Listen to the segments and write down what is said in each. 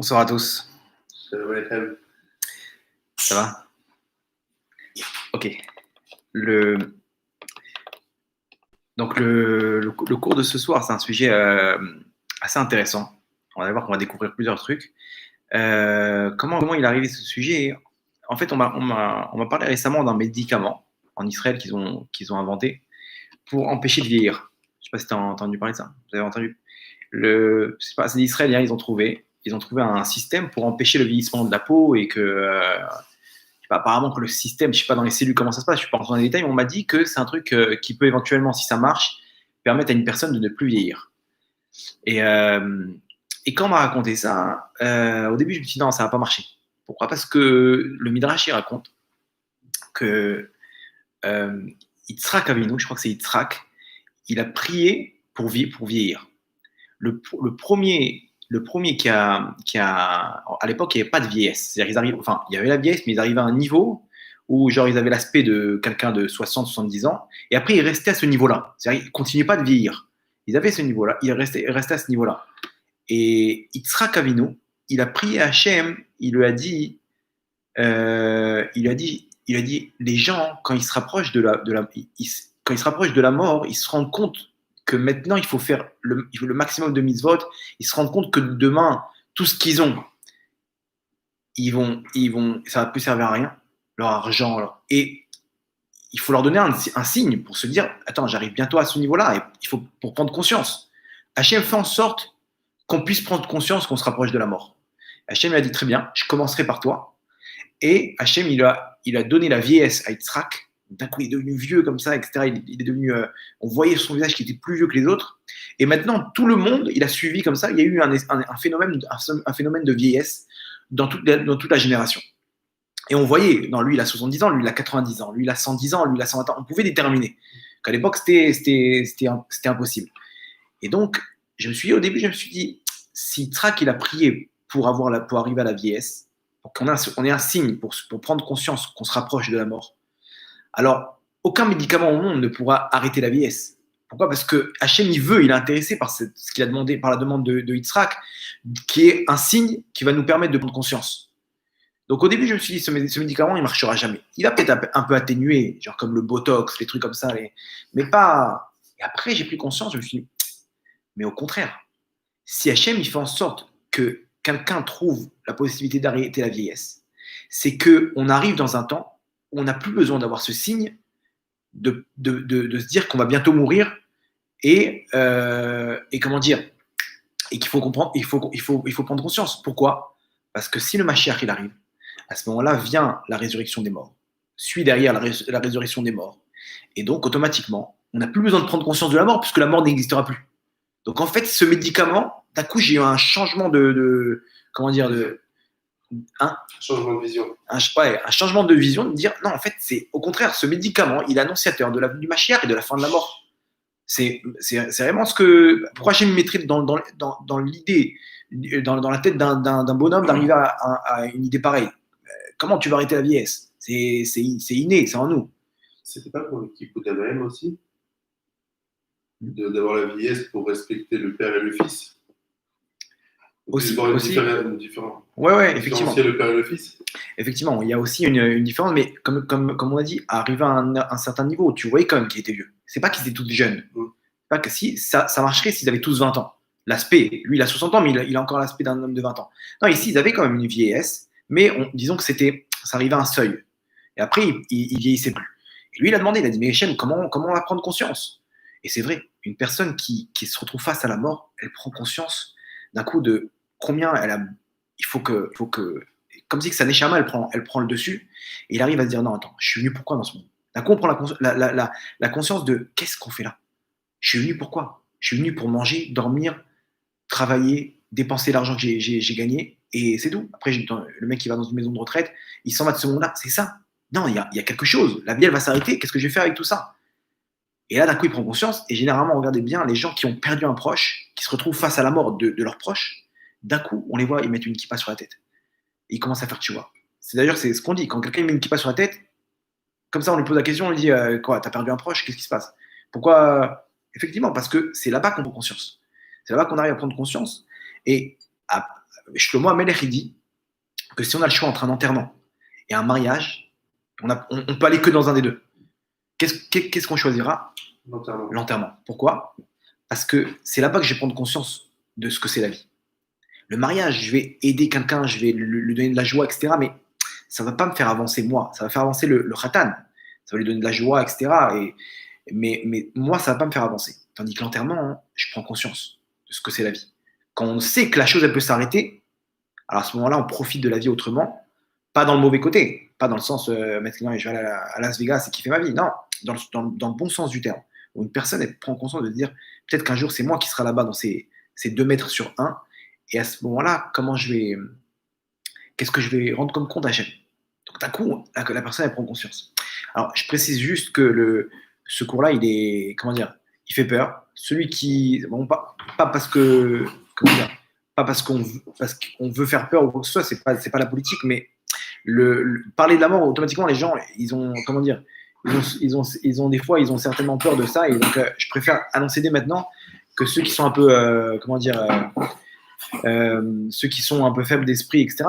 Bonsoir à tous. Shalom. Ça va? Ok. Le, donc le cours de ce soir, c'est un sujet assez intéressant. On va voir qu'on va découvrir plusieurs trucs. Comment il est arrivé ce sujet? En fait, on m'a parlé récemment d'un médicament en Israël qu'ils ont inventé pour empêcher de vieillir. Je ne sais pas si tu as entendu parler de ça. Vous avez entendu? C'est des Israéliens, ils ont trouvé un système pour empêcher le vieillissement de la peau et que apparemment que le système, je sais pas dans les cellules comment ça se passe, je suis pas rentré dans les détails, mais on m'a dit que c'est un truc qui peut éventuellement, si ça marche, permettre à une personne de ne plus vieillir. Et, euh, et quand on m'a raconté ça, au début je me suis dit non, ça va pas marcher. Pourquoi? Parce que le Midrash il raconte que euh, Yitzhak Avinu, je crois que c'est Yitzhak, il a prié pour vieillir. Le premier à l'époque, il n'y avait pas de vieillesse. Il y avait la vieillesse, mais ils arrivaient à un niveau où, genre, ils avaient l'aspect de quelqu'un de 60, 70 ans, et après, ils restaient à ce niveau-là. C'est-à-dire, ils ne continuaient pas de vieillir. Ils avaient ce niveau-là, ils restaient à ce niveau-là. Et Yitzhak Avinu, il a prié à Hachem, il lui a dit, les gens, quand ils se rapprochent quand ils se rapprochent de la mort, ils se rendent compte que maintenant, il faut faire le maximum de mitzvot. Ils se rendent compte que demain, tout ce qu'ils ont, ça va plus servir à rien, leur argent. Et il faut leur donner un signe pour se dire, attends, j'arrive bientôt à ce niveau-là, et il faut pour prendre conscience. Hachem fait en sorte qu'on puisse prendre conscience qu'on se rapproche de la mort. Hachem lui a dit, très bien, je commencerai par toi. Et Hachem, il a donné la vieillesse à Yitzhak. D'un coup, il est devenu vieux comme ça, etc. Il est devenu, on voyait son visage qui était plus vieux que les autres. Et maintenant, tout le monde, il a suivi comme ça. Il y a eu un phénomène de vieillesse dans toute la génération. Et on voyait, non, lui, il a 70 ans, lui, il a 90 ans, lui, il a 110 ans, lui, il a 120 ans. On pouvait déterminer. Qu'à l'époque, c'était impossible. Et donc, au début, je me suis dit, si Yitzhak, il a prié pour arriver à la vieillesse, pour qu'on ait un signe, pour prendre conscience qu'on se rapproche de la mort, alors aucun médicament au monde ne pourra arrêter la vieillesse. Pourquoi? Parce que Hachem, il est intéressé par ce qu'il a demandé, par la demande de Yitzhak, qui est un signe qui va nous permettre de prendre conscience. Donc au début, je me suis dit, ce médicament, il ne marchera jamais. Il va peut-être un peu atténué, genre comme le Botox, les trucs comme ça, mais pas... Et après, j'ai pris conscience, je me suis dit, mais au contraire, si Hachem, il fait en sorte que quelqu'un trouve la possibilité d'arrêter la vieillesse, c'est qu'on arrive dans un temps où on n'a plus besoin d'avoir ce signe de se dire qu'on va bientôt mourir et comment dire, et qu'il faut comprendre, il faut prendre conscience. Pourquoi? Parce que si le Mashiach il arrive, à ce moment-là vient la résurrection des morts, suit derrière la résurrection des morts. Et donc, automatiquement, on n'a plus besoin de prendre conscience de la mort puisque la mort n'existera plus. Donc, en fait, ce médicament, d'un coup, j'ai eu un changement comment dire, Changement de vision. un changement de vision, de dire, non, en fait, c'est au contraire, ce médicament, il est annonciateur de la venue du Mashiach et de la fin de la mort. C'est vraiment ce que. Pourquoi j'ai me mettrais dans l'idée, dans la tête d'un bonhomme d'arriver à une idée pareille? Comment tu vas arrêter la vieillesse? C'est inné, c'est en nous. C'était pas pour l'équipe d'Abraham aussi d'avoir la vieillesse pour respecter le père et le fils. Aussi. Différent. Ouais, effectivement. Le père et le fils. Effectivement, il y a aussi une différence, mais comme on a dit, arrivé à un certain niveau, tu voyais quand même qu'il était vieux. C'est pas qu'ils étaient tous jeunes. Pas que si ça marcherait s'ils avaient tous 20 ans. L'aspect, lui, il a 60 ans, mais il a encore l'aspect d'un homme de 20 ans. Non, ici, ils avaient quand même une vieillesse, mais disons que ça arrivait à un seuil. Et après, il vieillissait plus. Et lui, il a demandé, il a dit, mais Hachem, comment on va prendre conscience? Et c'est vrai, une personne qui se retrouve face à la mort, elle prend conscience d'un coup de combien il faut que, comme si que sa neshama, elle prend le dessus, et il arrive à se dire, non, attends, je suis venu pourquoi dans ce monde? D'un coup, on prend la conscience de qu'est-ce qu'on fait là? Je suis venu pourquoi? Je suis venu pour manger, dormir, travailler, dépenser l'argent que j'ai gagné, et c'est tout. Après, le mec qui va dans une maison de retraite, il s'en va de ce monde-là, c'est ça. Non, il y a quelque chose. La vie, elle va s'arrêter. Qu'est-ce que je vais faire avec tout ça? Et là, d'un coup, il prend conscience. Et généralement, regardez bien, les gens qui ont perdu un proche, qui se retrouvent face à la mort de leur proche, d'un coup, on les voit, ils mettent une kippa sur la tête. Et ils commencent à faire tchouva. D'ailleurs, c'est ce qu'on dit. Quand quelqu'un met une kippa sur la tête, comme ça, on lui pose la question, on lui dit quoi, t'as perdu un proche? Qu'est-ce qui se passe? Pourquoi? Effectivement, parce que c'est là-bas qu'on prend conscience. C'est là-bas qu'on arrive à prendre conscience. Et Shlomo Amelech, il dit que si on a le choix entre un enterrement et un mariage, on peut aller que dans un des deux. Qu'est-ce qu'on choisira? L'enterrement. L'enterrement. Pourquoi? Parce que c'est là-bas que je vais prendre conscience de ce que c'est la vie. Le mariage, je vais aider quelqu'un, je vais lui donner de la joie, etc. Mais ça ne va pas me faire avancer moi. Ça va faire avancer le khatan. Ça va lui donner de la joie, etc. Mais moi, ça ne va pas me faire avancer. Tandis que l'enterrement, hein, je prends conscience de ce que c'est la vie. Quand on sait que la chose, elle peut s'arrêter, alors à ce moment-là, on profite de la vie autrement, pas dans le mauvais côté, pas dans le sens, maintenant, je vais aller à Las Vegas et kiffer ma vie. Non, dans le bon sens du terme. Où une personne, elle prend conscience de dire, peut-être qu'un jour, c'est moi qui sera là-bas dans ces 2 mètres sur 1. Et à ce moment-là, qu'est-ce que je vais rendre comme compte à Hachem? Donc d'un coup, la personne, elle prend conscience. Alors, je précise juste que ce cours-là, il fait peur. Celui qui, bon, pas parce que, pas parce qu'on veut faire peur ou quoi que ce soit, c'est pas la politique, mais parler de la mort, automatiquement, les gens, ils ont des fois, ils ont certainement peur de ça, et donc je préfère annoncer dès maintenant que ceux qui sont un peu, ceux qui sont un peu faibles d'esprit, etc.,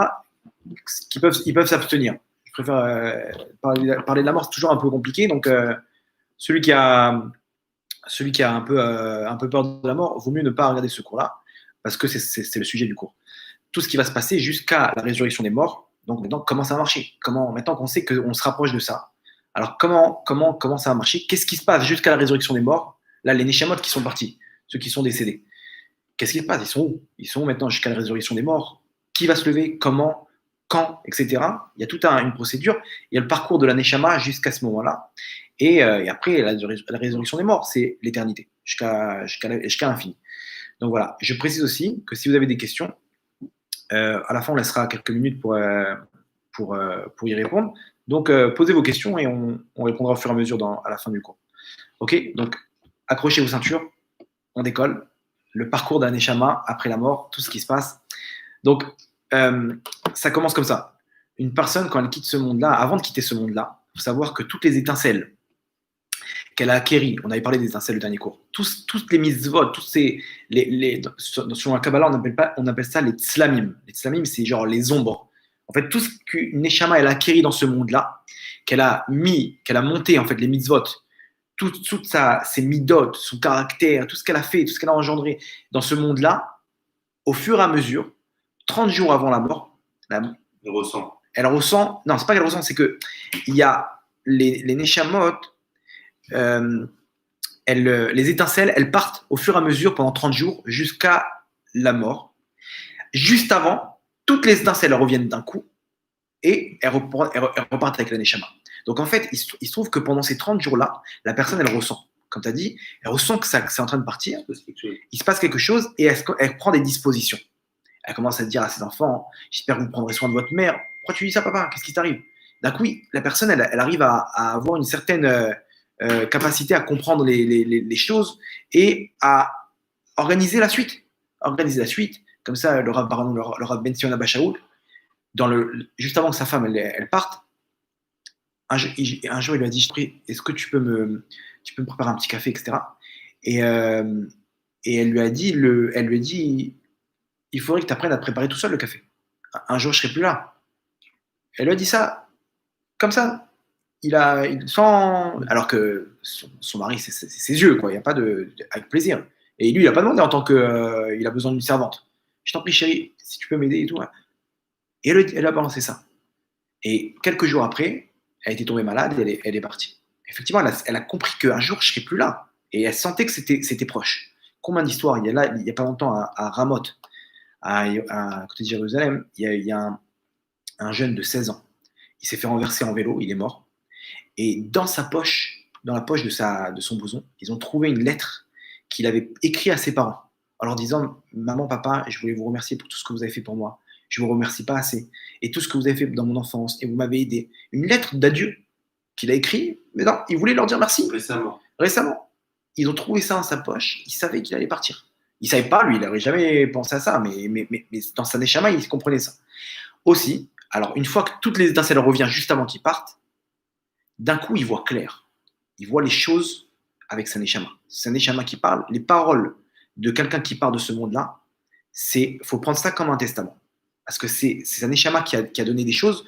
ils peuvent s'abstenir. Je préfère parler de la mort, c'est toujours un peu compliqué, donc celui qui a un peu peur de la mort, vaut mieux ne pas regarder ce cours-là, parce que c'est le sujet du cours. Tout ce qui va se passer jusqu'à la résurrection des morts. Donc maintenant, comment ça va marcher? Maintenant qu'on sait qu'on se rapproche de ça, alors comment ça va marcher? Qu'est-ce qui se passe jusqu'à la résurrection des morts? Là, les Neshamot qui sont partis, ceux qui sont décédés. Qu'est-ce qui se passe? Ils sont où? Ils sont où maintenant jusqu'à la résurrection des morts? Qui va se lever? Comment? Quand? Etc. Il y a toute une procédure. Il y a le parcours de la Neshama jusqu'à ce moment-là. Et après, la résurrection des morts, c'est l'éternité, jusqu'à l'infini. Donc voilà, je précise aussi que si vous avez des questions, à la fin, on laissera quelques minutes pour y répondre. Donc, posez vos questions et on répondra au fur et à mesure à la fin du cours. Ok? Donc, accrochez vos ceintures, on décolle. Le parcours d'un Neshama après la mort, tout ce qui se passe. Donc, ça commence comme ça. Une personne, quand elle quitte ce monde-là, avant de quitter ce monde-là, il faut savoir que toutes les étincelles qu'elle a acquéries, on avait parlé des étincelles le dernier cours, toutes les mitzvot, sur la Kabbalah, on appelle ça les tzlamim. Les tzlamim, c'est genre les ombres. En fait, tout ce qu'une neshama elle a acquéri dans ce monde-là, qu'elle a monté, en fait, les mitzvot, toutes ses midot, son caractère, tout ce qu'elle a fait, tout ce qu'elle a engendré dans ce monde-là, au fur et à mesure, 30 jours avant la mort, elle ressent, non, c'est pas qu'elle ressent, c'est que il y a les neshamot, les étincelles, elles partent au fur et à mesure pendant 30 jours jusqu'à la mort. Juste avant, toutes les étincelles reviennent d'un coup et elles repartent avec la neshama. Donc en fait, il se trouve que pendant ces 30 jours-là, la personne, elle ressent, comme tu as dit, elle ressent que c'est en train de partir, il se passe quelque chose et elle prend des dispositions. Elle commence à dire à ses enfants, j'espère que vous prendrez soin de votre mère. Pourquoi tu dis ça, papa? Qu'est-ce qui t'arrive? D'un coup, la personne, elle arrive à avoir une certaine capacité à comprendre les choses et à organiser la suite. Comme ça, le Rav Ben Sion Abba Shaul, juste avant que sa femme elle parte, un jour, il lui a dit, est-ce que tu peux me préparer un petit café, etc. Et elle lui a dit, il faudrait que tu apprennes à te préparer tout seul le café. Un jour, je serai plus là. Elle lui a dit ça, comme ça. Alors que son mari, c'est ses yeux, quoi. Il n'y a pas avec plaisir. Et lui, il n'a pas demandé en tant qu'il a besoin d'une servante. Je t'en prie, chérie, si tu peux m'aider et tout. Et elle a balancé ça. Et quelques jours après, elle était tombée malade et elle est partie. Effectivement, elle a compris qu'un jour, je ne serai plus là. Et elle sentait que c'était proche. Combien d'histoires? Il n'y a pas longtemps, à Ramoth, à côté de Jérusalem, il y a un jeune de 16 ans. Il s'est fait renverser en vélo, il est mort. Et dans la poche de son blouson, ils ont trouvé une lettre qu'il avait écrite à ses parents, en leur disant, maman, papa, je voulais vous remercier pour tout ce que vous avez fait pour moi. Je ne vous remercie pas assez. Et tout ce que vous avez fait dans mon enfance, et vous m'avez aidé. Une lettre d'adieu qu'il a écrite, mais non, il voulait leur dire merci. Récemment. Ils ont trouvé ça dans sa poche, il savait qu'il allait partir. Il ne savait pas, lui, il n'aurait jamais pensé à ça, mais dans sa neshama, il comprenait ça. Aussi, alors une fois que toutes les étincelles reviennent juste avant qu'ils partent, d'un coup, il voit clair. Il voit les choses avec sa neshama. C'est sa neshama qui parle. Les paroles de quelqu'un qui part de ce monde-là, faut prendre ça comme un testament. Parce que c'est un Neshama qui a donné des choses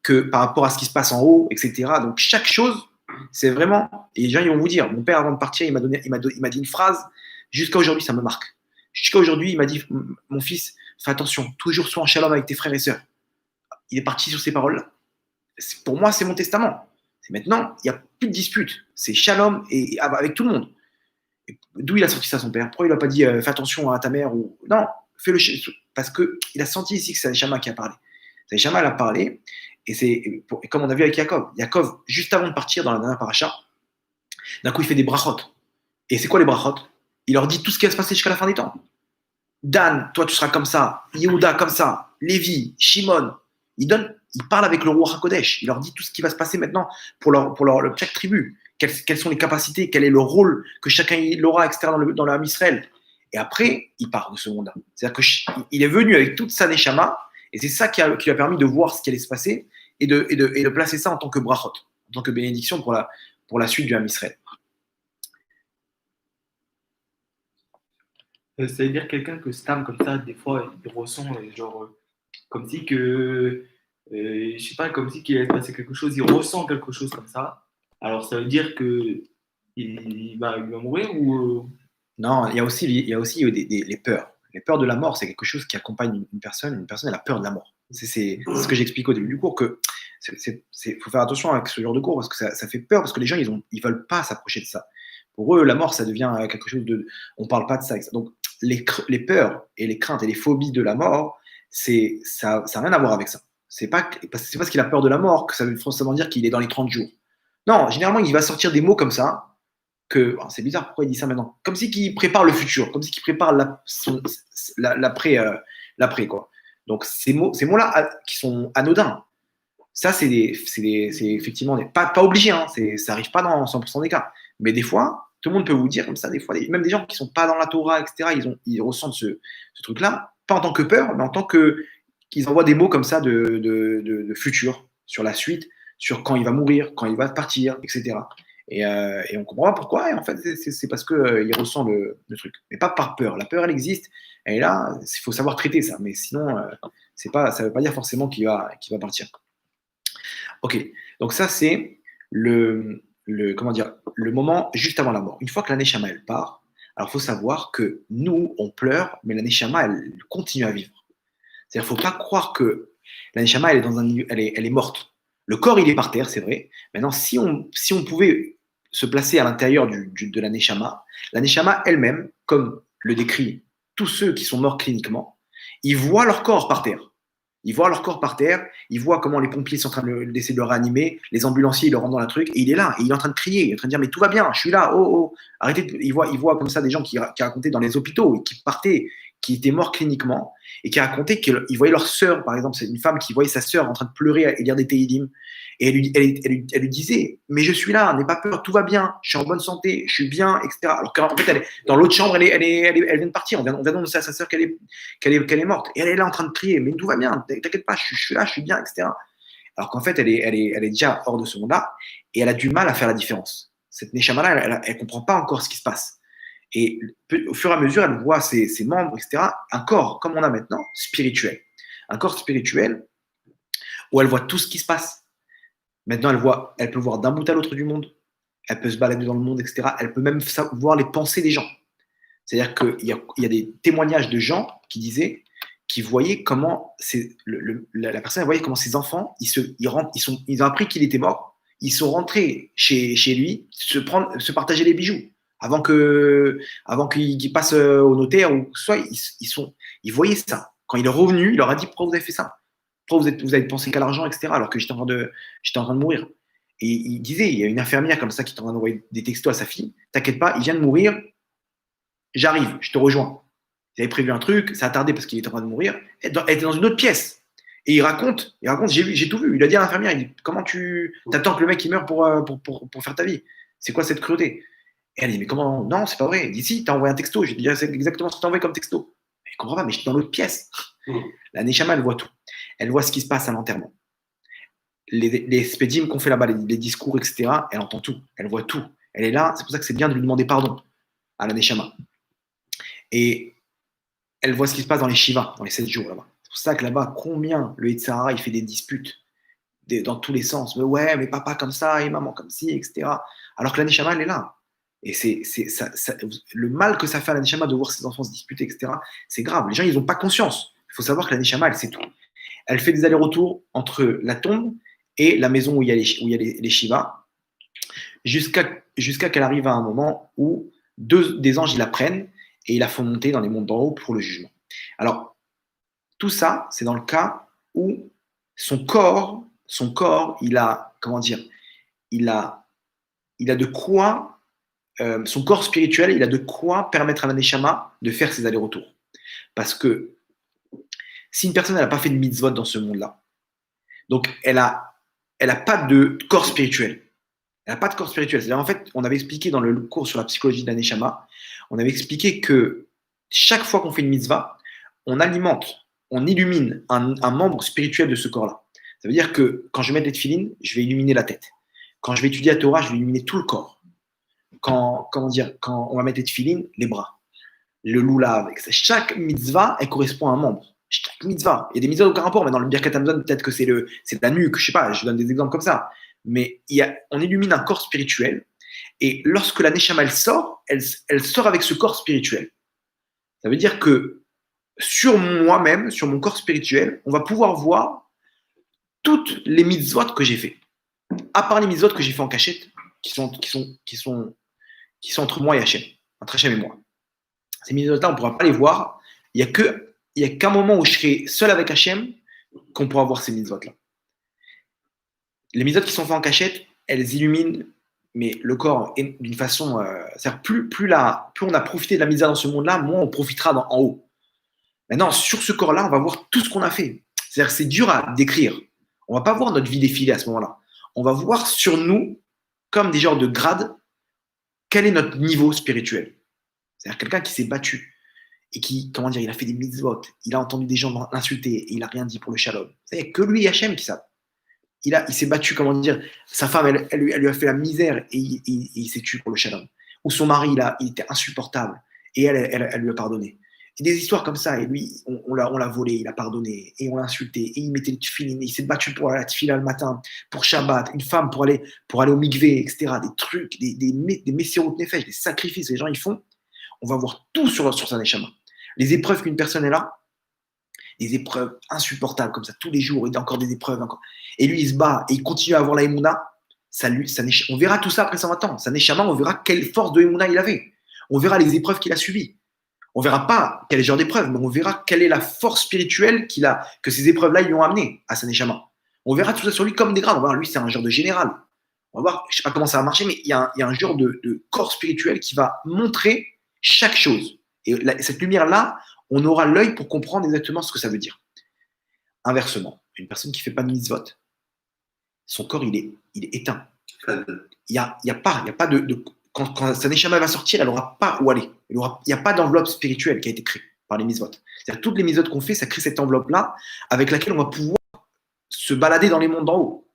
que par rapport à ce qui se passe en haut, etc. Donc chaque chose, c'est vraiment. Et les gens ils vont vous dire, mon père avant de partir, il m'a dit une phrase. Jusqu'à aujourd'hui, ça me marque. Jusqu'à aujourd'hui, il m'a dit, mon fils, fais attention, toujours sois en shalom avec tes frères et sœurs. Il est parti sur ces paroles-là. Pour moi, c'est mon testament. Maintenant, il n'y a plus de dispute. C'est shalom et avec tout le monde. D'où il a sorti ça, son père? Pourquoi il n'a pas dit fais attention à ta mère ou... Non, fais-le parce qu'il a senti ici que c'est Neshama qui a parlé. C'est Neshama, elle a parlé. Et comme on a vu avec Yaakov. Yaakov, juste avant de partir dans la dernière paracha, d'un coup, il fait des brachot. Et c'est quoi les brachot? Il leur dit tout ce qui va se passer jusqu'à la fin des temps. Dan, toi, tu seras comme ça. Yehuda, comme ça. Lévi, Shimon. Il parle avec le roi HaKodesh. Il leur dit tout ce qui va se passer maintenant pour chaque tribu. Quelles sont les capacités, quel est le rôle que chacun aura, etc. dans le Israël. Et après, il part de ce monde-là. C'est-à-dire qu'il est venu avec toute sa neshama, et c'est ça qui lui a permis de voir ce qui allait se passer et de placer ça en tant que brachot, en tant que bénédiction pour la suite du Ham Israël. Ça veut dire quelqu'un que Stam, comme ça, des fois, il ressent, genre, comme si que, je sais pas, comme si qu'il allait se passer quelque chose, il ressent quelque chose comme ça. Alors, ça veut dire que il va mourir ou... Non, il y a aussi les peurs. Les peurs de la mort, c'est quelque chose qui accompagne une personne. Une personne, elle a peur de la mort. C'est ce que j'explique au début du cours, que faut faire attention avec ce genre de cours, parce que ça fait peur, parce que les gens, ils veulent pas s'approcher de ça. Pour eux, la mort, ça devient quelque chose de... On parle pas de ça. Donc, les peurs et les craintes et les phobies de la mort, ça n'a rien à voir avec ça. C'est pas parce qu'il a peur de la mort que ça veut forcément dire qu'il est dans les 30 jours. Non, généralement, il va sortir des mots comme ça, c'est bizarre, pourquoi il dit ça maintenant? Comme si qu'il prépare le futur, comme si qu'il prépare l'après, quoi. Donc, ces mots-là qui sont anodins, ça, c'est effectivement pas obligé, hein, ça n'arrive pas dans 100% des cas. Mais des fois, tout le monde peut vous dire comme ça, des fois, même des gens qui ne sont pas dans la Torah, etc., ils ressentent ce truc-là, pas en tant que peur, mais en tant qu'ils envoient des mots comme ça de futur, sur la suite, sur quand il va mourir, quand il va partir, etc. Et on ne comprend pas pourquoi, et en fait, c'est parce qu'il ressent le truc. Mais pas par peur. La peur, elle existe, elle est là, il faut savoir traiter ça. Mais sinon, ça ne veut pas dire forcément qu'il va partir. Ok, donc ça, c'est le moment juste avant la mort. Une fois que la Neshama, elle part, alors il faut savoir que nous, on pleure, mais la Neshama, elle continue à vivre. C'est-à-dire qu'il ne faut pas croire que la Neshama, elle est morte. Le corps, il est par terre, c'est vrai. Maintenant, si on pouvait se placer à l'intérieur de la Neshama elle-même, comme le décrit tous ceux qui sont morts cliniquement, ils voient leur corps par terre. Ils voient leur corps par terre, ils voient comment les pompiers sont en train d'essayer de le réanimer, les ambulanciers, ils le rentrent dans la truc, et il est là, et il est en train de crier, il est en train de dire, mais tout va bien, je suis là, oh, arrêtez. Il voit comme ça des gens qui racontaient dans les hôpitaux, qui partaient, qui étaient morts cliniquement, et qui racontaient qu'ils voyaient leur sœur, par exemple, c'est une femme qui voyait sa sœur en train de pleurer et lire des Tehillim, et elle lui disait, mais je suis là, n'aie pas peur, tout va bien, je suis en bonne santé, je suis bien, etc. Alors qu'en fait, elle est dans l'autre chambre, elle vient de partir, on vient d'annoncer à sa sœur qu'elle est morte, et elle est là en train de crier, mais tout va bien, t'inquiète pas, je suis là, je suis bien, etc. Alors qu'en fait, elle est déjà hors de ce monde-là, et elle a du mal à faire la différence. Cette Neshama-là, elle ne comprend pas encore ce qui se passe. Et au fur et à mesure, elle voit ses membres, etc., un corps, comme on a maintenant, spirituel. Un corps spirituel où elle voit tout ce qui se passe. Maintenant, elle peut voir d'un bout à l'autre du monde. Elle peut se balader dans le monde, etc. Elle peut même voir les pensées des gens. C'est-à-dire qu'il y a des témoignages de gens qui voyaient comment la personne voyait comment ses enfants, ils ont appris qu'il était mort. Ils sont rentrés chez lui se partager les bijoux avant qu'il passe au notaire ou soit ils voyaient ça. Quand il est revenu, il leur a dit pourquoi vous avez fait ça, pourquoi vous avez pensé qu'à l'argent, etc. Alors que j'étais en train de mourir. Et il disait, il y a une infirmière comme ça qui est en train d'envoyer des textos à sa fille, t'inquiète pas, il vient de mourir, j'arrive, je te rejoins. Il avait prévu un truc, ça a tardé parce qu'il était en train de mourir, elle était dans une autre pièce. Et il raconte, j'ai tout vu. Il a dit à l'infirmière, il dit, comment tu t'attends que le mec il meure pour faire ta vie? C'est quoi cette cruauté? Et elle dit, mais comment? Non, c'est pas vrai. Il dit, si, t'as envoyé un texto. Je dis, c'est exactement ce que t'as envoyé comme texto. Elle ne comprend pas, mais j'étais dans l'autre pièce. La Neshama, elle voit tout. Elle voit ce qui se passe à l'enterrement. Les spédimes qu'on fait là-bas, les discours, etc., elle entend tout. Elle voit tout. Elle est là. C'est pour ça que c'est bien de lui demander pardon à la Neshama. Et elle voit ce qui se passe dans les Shivas, dans les 7 jours là-bas. C'est pour ça que là-bas, combien le Yetzirah, il fait des disputes dans tous les sens. Mais ouais, mais papa comme ça, et maman comme ci, etc. Alors que la Neshama, elle est là. Et le mal que ça fait à la Neshama de voir ses enfants se disputer, etc., c'est grave. Les gens, ils n'ont pas conscience. Il faut savoir que la Neshama, elle sait tout. Elle fait des allers-retours entre la tombe et la maison où il y a les Shivas, jusqu'à qu'elle arrive à un moment où des anges, ils la prennent et ils la font monter dans les mondes d'en haut pour le jugement. Alors, tout ça, c'est dans le cas où son corps, il a, comment dire, il a de quoi, son corps spirituel, il a de quoi permettre à la Neshama de faire ses allers-retours. Parce que si une personne n'a pas fait de mitzvot dans ce monde-là, donc elle a pas de corps spirituel. Elle n'a pas de corps spirituel. C'est-à-dire, en fait, on avait expliqué dans le cours sur la psychologie de la Neshama, on avait expliqué que chaque fois qu'on fait une mitzvah, on illumine un membre spirituel de ce corps-là. Ça veut dire que quand je vais mettre les tefilines, je vais illuminer la tête. Quand je vais étudier la Torah, je vais illuminer tout le corps. Quand on va mettre les tefilines, les bras, le lulav, etc. Chaque mitzvah, elle correspond à un membre. Chaque mitzvah. Il y a des mitzvahs aucun rapport, mais dans le Birkat Hamazon, peut-être que c'est la nuque, je sais pas, je donne des exemples comme ça. Mais on illumine un corps spirituel, et lorsque la Neshama, elle sort avec ce corps spirituel. Ça veut dire que sur moi-même, sur mon corps spirituel, on va pouvoir voir toutes les mitzvot que j'ai fait. À part les mitzvot que j'ai fait en cachette, qui sont entre moi et Hachem, entre Hachem et moi. Ces mitzvot-là, on ne pourra pas les voir. Il n'y a qu'un moment où je serai seul avec Hachem qu'on pourra voir ces mitzvot-là. Les mitzvot qui sont faits en cachette, elles illuminent mais le corps d'une façon. C'est-à-dire, plus on a profité de la mitzvah dans ce monde-là, moins on profitera en haut. Maintenant, sur ce corps-là, on va voir tout ce qu'on a fait. C'est-à-dire, c'est dur à décrire. On ne va pas voir notre vie défiler à ce moment-là. On va voir sur nous, comme des genres de grades, quel est notre niveau spirituel. C'est-à-dire quelqu'un qui s'est battu et qui, comment dire, il a fait des mitzvot, il a entendu des gens l'insulter et il n'a rien dit pour le shalom. Il n'y a que lui et Hachem qui savent. Il s'est battu, comment dire, sa femme, elle lui a fait la misère et il s'est tué pour le shalom. Ou son mari, il était insupportable et elle lui a pardonné. Et des histoires comme ça, et lui, on l'a volé, il a pardonné, et on l'a insulté, et il mettait les tefilines, il s'est battu pour la tefila le matin, pour Shabbat, une femme pour aller au mikvé, etc. Des trucs, des messirot nefesh, des sacrifices que les gens ils font. On va voir tout sur sa neshama. Les épreuves qu'une personne est là, des épreuves insupportables comme ça, tous les jours, il y a encore des épreuves, encore. Et lui, il se bat, et il continue à avoir la Emouna. On verra tout ça après 120 ans. Sa neshama, on verra quelle force de Emouna il avait. On verra les épreuves qu'il a subies. On ne verra pas quel genre d'épreuve, mais on verra quelle est la force spirituelle que ces épreuves-là lui ont amené à sa neshama. On verra tout ça sur lui comme des grades. On va voir, lui, c'est un genre de général. On va voir, je ne sais pas comment ça va marcher, mais il y a un genre de corps spirituel qui va montrer chaque chose. Et cette lumière-là, on aura l'œil pour comprendre exactement ce que ça veut dire. Inversement, une personne qui ne fait pas de mitzvot, son corps, il est éteint. Il n'y a pas de quand sa neshama va sortir, elle n'aura pas où aller. Il n'y a pas d'enveloppe spirituelle qui a été créée par les mitzvot. C'est-à-dire toutes les mitzvot qu'on fait, ça crée cette enveloppe-là avec laquelle on va pouvoir se balader dans les mondes d'en haut,